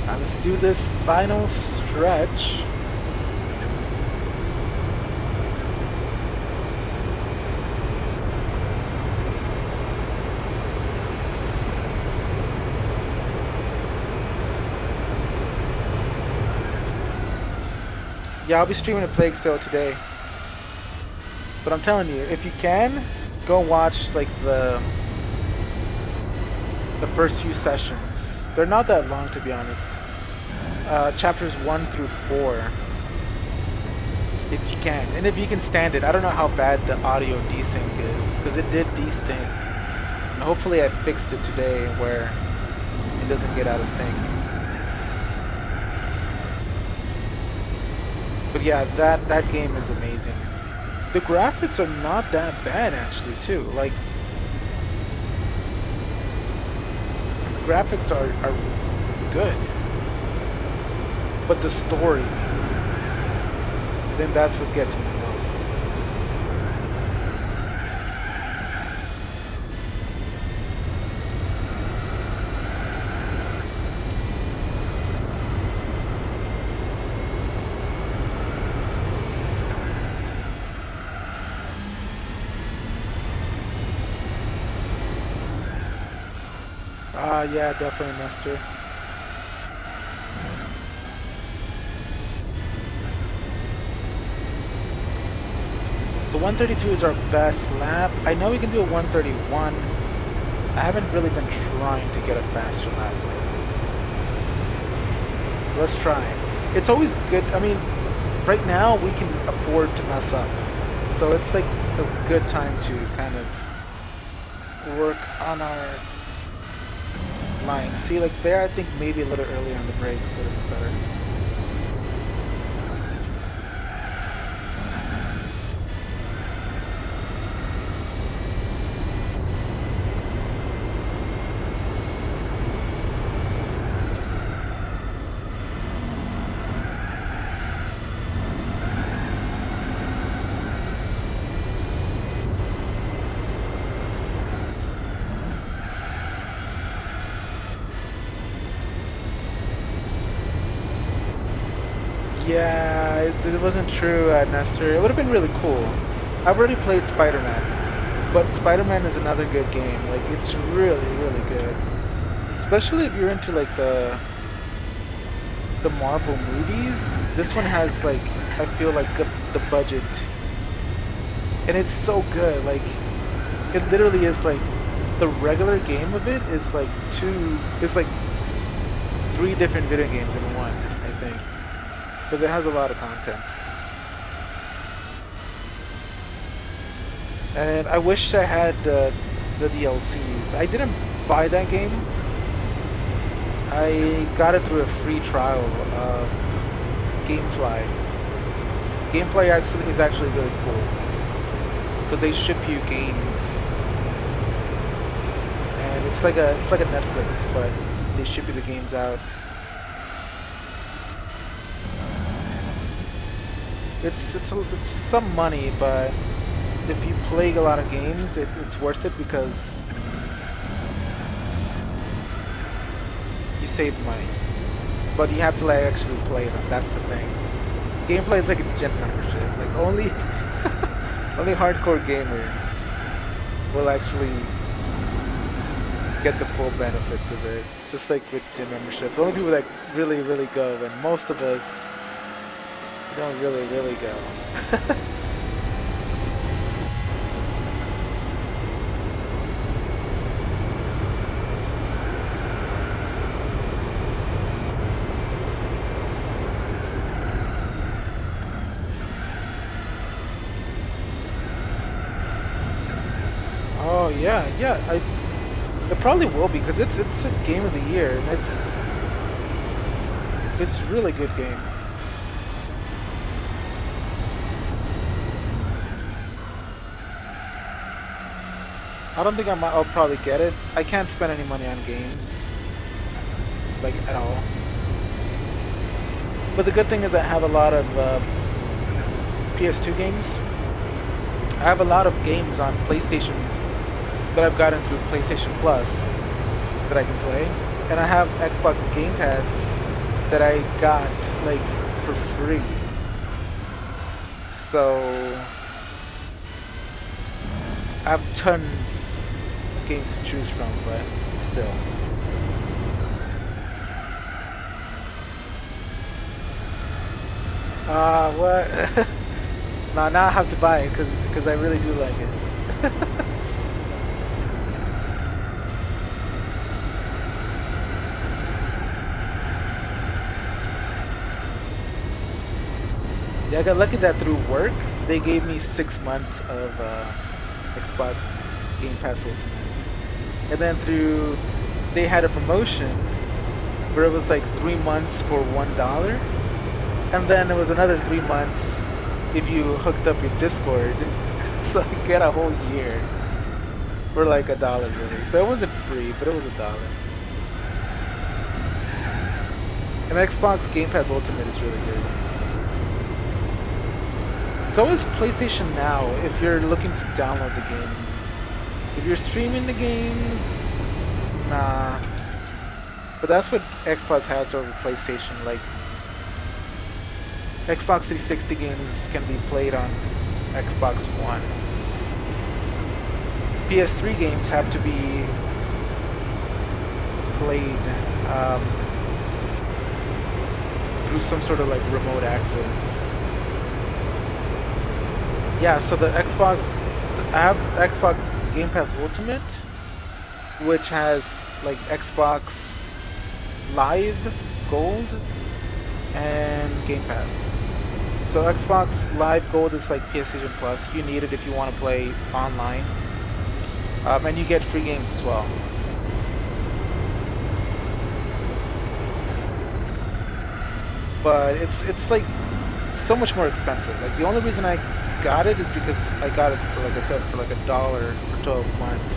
Now let's do this final stretch. Yeah, I'll be streaming a Plague Tale today. But I'm telling you, if you can, go watch like the first few sessions. They're not that long, to be honest. Chapters 1 through 4. If you can. And if you can stand it. I don't know how bad the audio desync is, because it did desync. And hopefully I fixed it today where it doesn't get out of sync. But yeah, that game is amazing. The graphics are not that bad actually too. Like, the graphics are good. But the story, then that's what gets me the most. Yeah, definitely, Master. The 132 is our best lap. I know we can do a 131. I haven't really been trying to get a faster lap. Let's try. It's always good. I mean, right now we can afford to mess up. So it's like a good time to kind of work on our line. See, like there, I think maybe a little earlier on the brakes would have been better. Yeah, it wasn't true, Nestor. It would have been really cool. I've already played Spider-Man, but Spider-Man is another good game. Like, it's really, really good. Especially if you're into, like, the Marvel movies. This one has, like, I feel like the budget. And it's so good. Like, it literally is, like, the regular game of it is, like, three different video games in one, I think. Because it has a lot of content. And I wish I had the DLCs. I didn't buy that game. I got it through a free trial of Gamefly. Gamefly is actually really cool. Because they ship you games. And it's like a Netflix, but they ship you the games out. It's some money, but if you play a lot of games, it's worth it because you save money. But you have to like actually play them. That's the thing. Gameplay is like a gym membership. Like only only hardcore gamers will actually get the full benefits of it. Just like with gym memberships. Only people that really go, and most of us don't really go. Oh yeah, it probably will be because it's a game of the year and it's a really good game. I don't think I'll probably get it. I can't spend any money on games, like at all. But the good thing is I have a lot of PS2 games. I have a lot of games on PlayStation that I've gotten through PlayStation Plus that I can play, and I have Xbox Game Pass that I got like for free. So I have tons of games to choose from, but still. What? Nah, now I have to buy it because I really do like it. Yeah, I got lucky that through work they gave me 6 months of Xbox Game Pass Ultimate, and then through they had a promotion where it was like 3 months for $1, and then it was another 3 months if you hooked up your Discord, so you get a whole year for like $1 really. So it wasn't free, but it was $1. And Xbox Game Pass Ultimate is really good. It's always PlayStation Now if you're looking to download the games. If you're streaming the games, nah. But that's what Xbox has over PlayStation. Like Xbox 360 games can be played on Xbox One. PS3 games have to be played through some sort of like remote access. Yeah, so the Xbox, I have Xbox Game Pass Ultimate, which has like Xbox Live Gold and Game Pass. So Xbox Live Gold is like PlayStation Plus. You need it if you want to play online, and you get free games as well. But it's like so much more expensive. Like the only reason I got it is because I got it for, like I said, for like $1 for 12 months.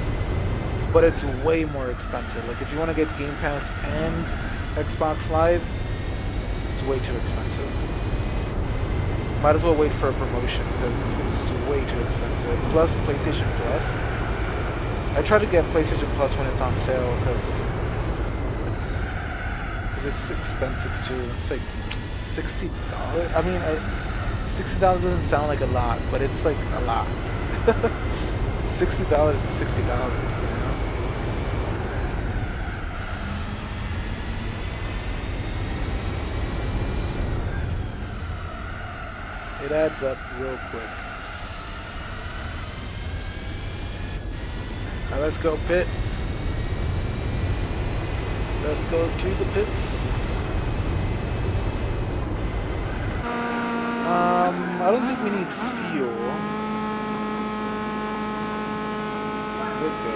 But it's way more expensive. Like if you want to get Game Pass and Xbox Live, it's way too expensive. Might as well wait for a promotion because it's way too expensive. Plus PlayStation Plus. I try to get PlayStation Plus when it's on sale because it's expensive too. It's like $60. I mean, $60 doesn't sound like a lot, but it's like a lot. $60 is $60, you know? It adds up real quick. Now let's go pits. Let's go to the pits. I don't think we need fuel. Let's go.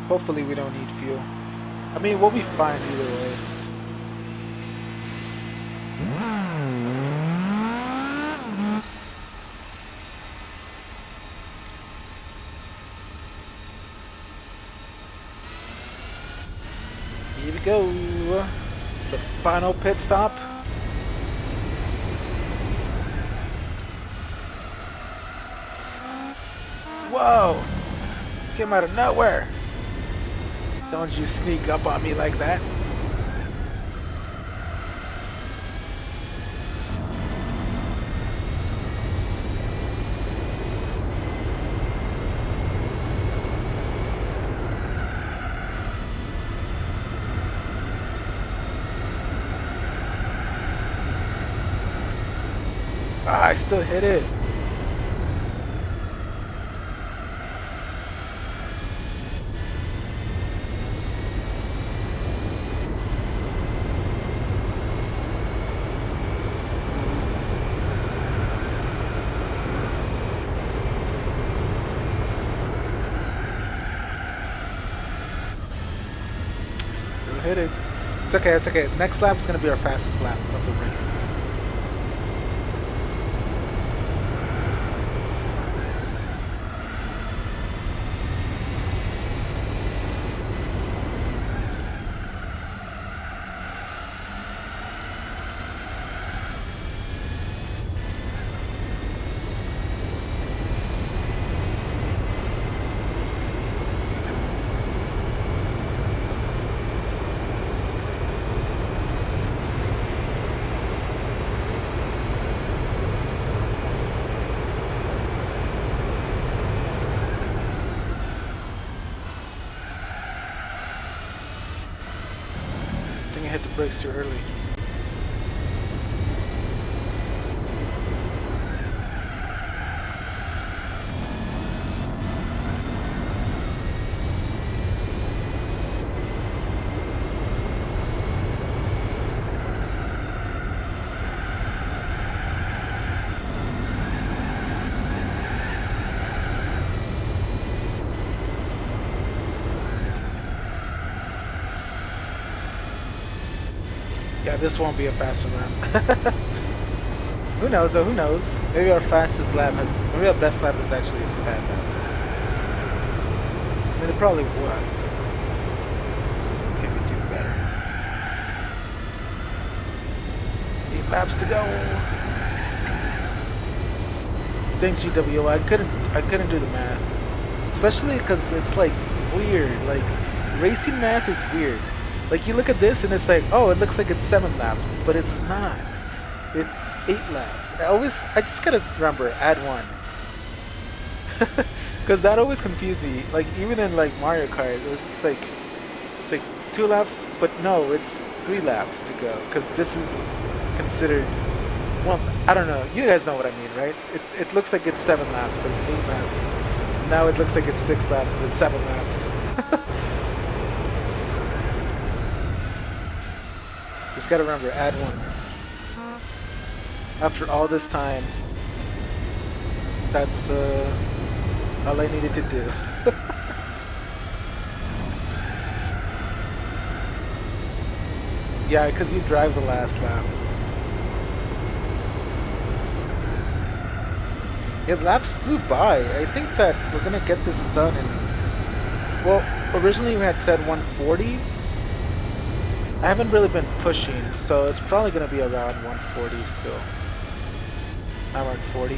Hopefully we don't need fuel. I mean, we'll be fine either way. go. The final pit stop. Whoa! Came out of nowhere. Don't you sneak up on me like that. Ah, I still hit it. Still hit it. It's okay, it's okay. Next lap is going to be our fastest lap of the race. Hit the brakes too early. Yeah, this won't be a faster lap. Who knows though, who knows? Maybe our fastest lap has, maybe our best lap is actually a fast lap. I mean, it probably was, but can we do better? 8 laps to go. Thanks GWO, I couldn't do the math. Especially because it's like weird, like racing math is weird. Like you look at this and it's like, oh, it looks like it's 7 laps, but it's not. It's 8 laps. I just gotta remember, add 1. Cause that always confused me. Like even in like Mario Kart, it's like 2 laps, but no, it's 3 laps to go. Cause this is considered, well, I don't know. You guys know what I mean, right? It looks like it's 7 laps, but it's 8 laps. Now it looks like it's 6 laps, but it's 7 laps. Just gotta remember, add 1. After all this time, that's all I needed to do. Yeah, because you drive the last lap. Yeah, laps flew by. I think that we're gonna get this done in, well, originally we had said 140. I haven't really been pushing, so it's probably going to be around 140 still. Around 40.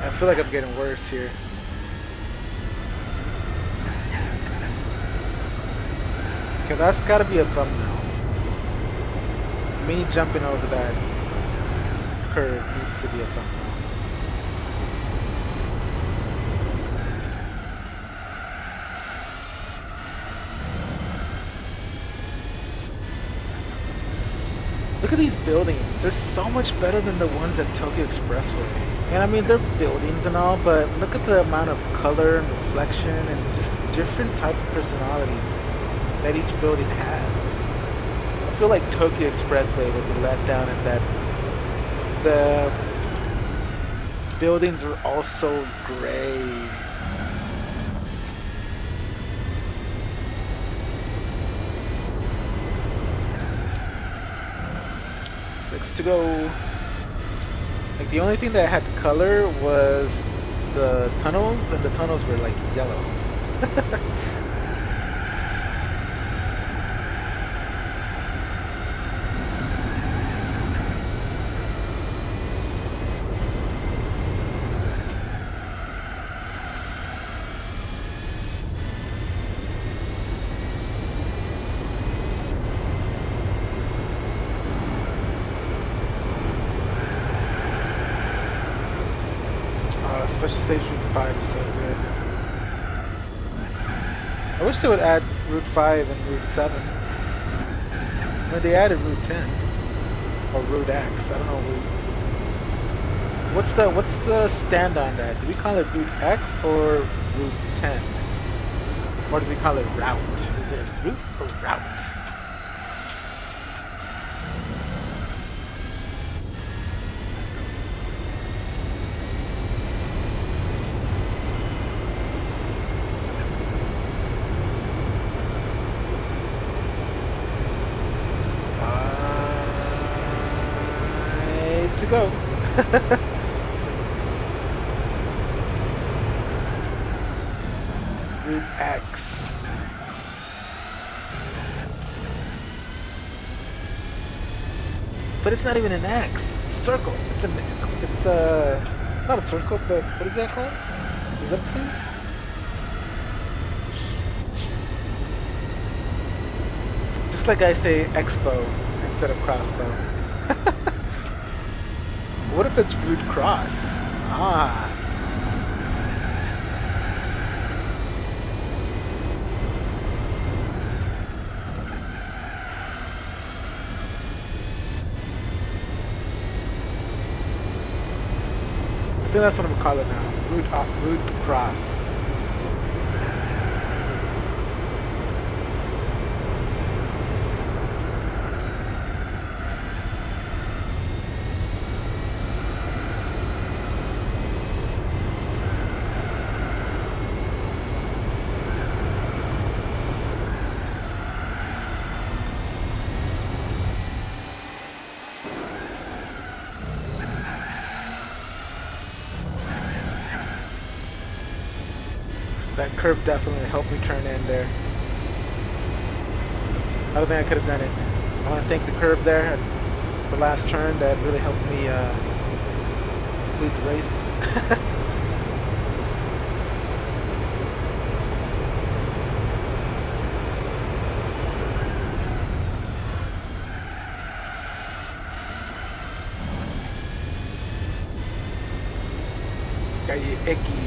I feel like I'm getting worse here. Okay, that's got to be a thumbnail. Me jumping over that curve needs to be a thumbnail. Look at these buildings. They're so much better than the ones at Tokyo Expressway. And I mean, they're buildings and all, but look at the amount of color and reflection and just different type of personalities that each building has. I feel like Tokyo Expressway was a letdown in that the buildings were all so gray. to go. Like the only thing that had color was the tunnels, and the tunnels were like yellow. Special Stage Route 5 is so good. I wish they would add Route 5 and Route 7. Or they added Route 10. Or Route X. I don't know. What's the stand on that? Do we call it Route X or Route 10? Or do we call it route? Is it route or route? To go. Route X. But it's not even an X. It's a circle. It's not a circle, but what is that called? Ellipses? Just like I say expo instead of crossbow. What if it's root cross? Ah. I think that's what I'm gonna call it now. Root cross. That curve definitely helped me turn in there. I don't think I could have done it. I want to thank the curve there at the last turn. That really helped me complete the race. Got you icky.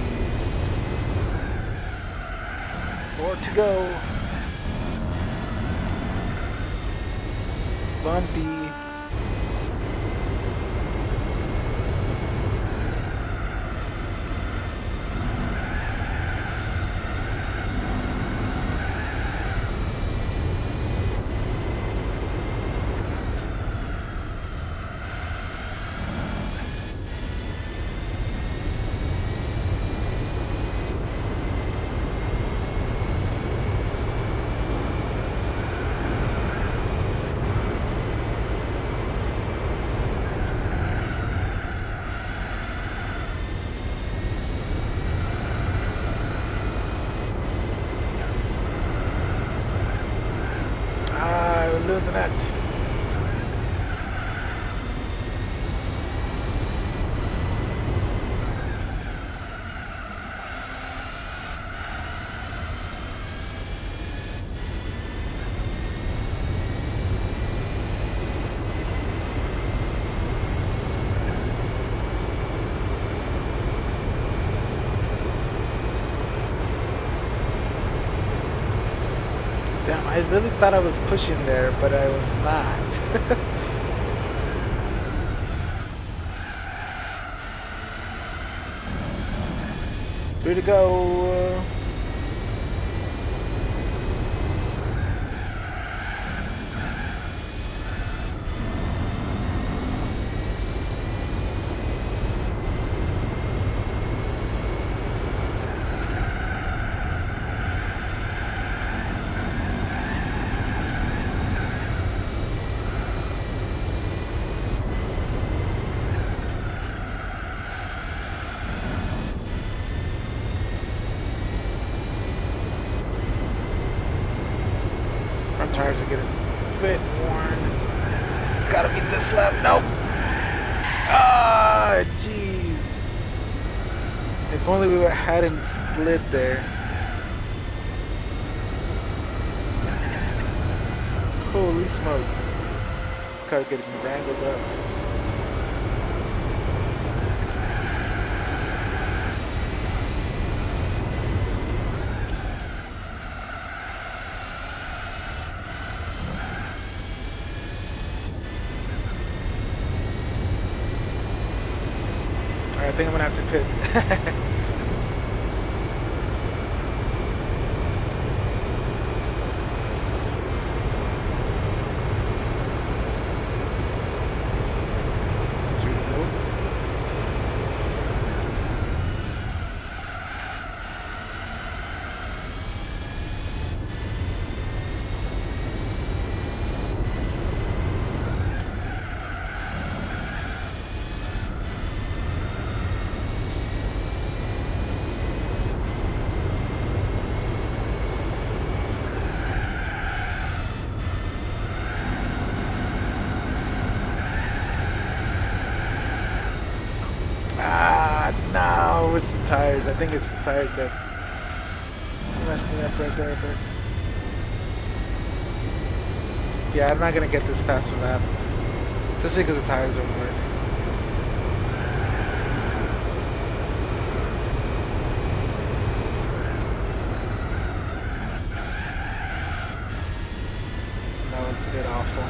More to go. Bumpy. Losing it. Damn, I really thought I was pushing there, but I was not. Way to go. we had him slid there. Holy smokes. This car's getting wrangled up. I think I'm gonna have to pit. No, it's the tires. I think it's the tires that messed me up right there, but yeah, I'm not gonna get this past one lap, especially because the tires don't work. That was a bit awful.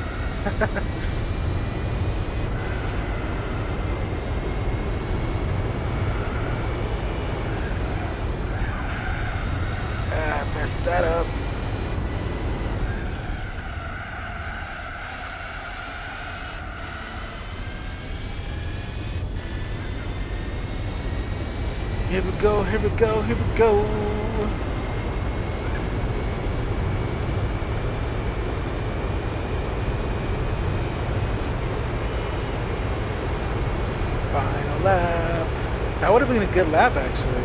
Messed that up. Here we go, here we go, here we go. Final lap. That would have been a good lap actually.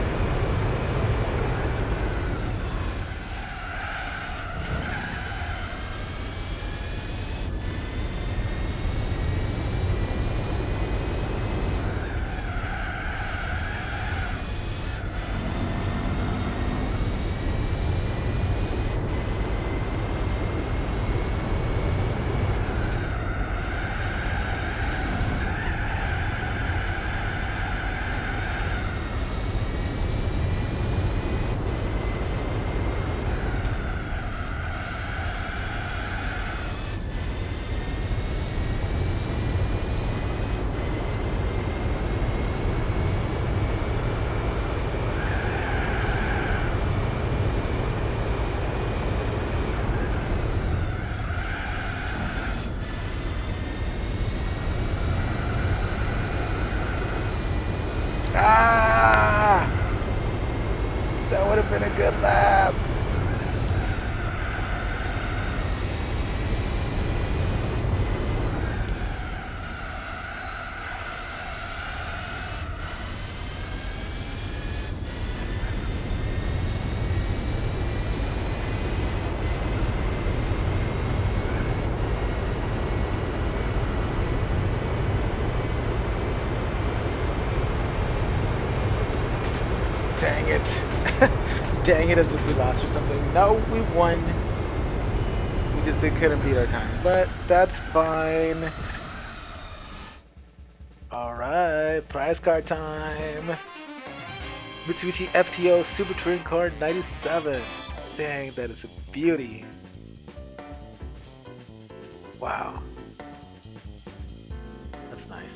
Ah! That would have been a good lap. Dang it. Dang it, as if we lost or something. No, we won. We just couldn't beat our time. But that's fine. Alright, prize card time. Mitsubishi FTO Super Touring Car 97. Dang, that is a beauty. Wow. That's nice.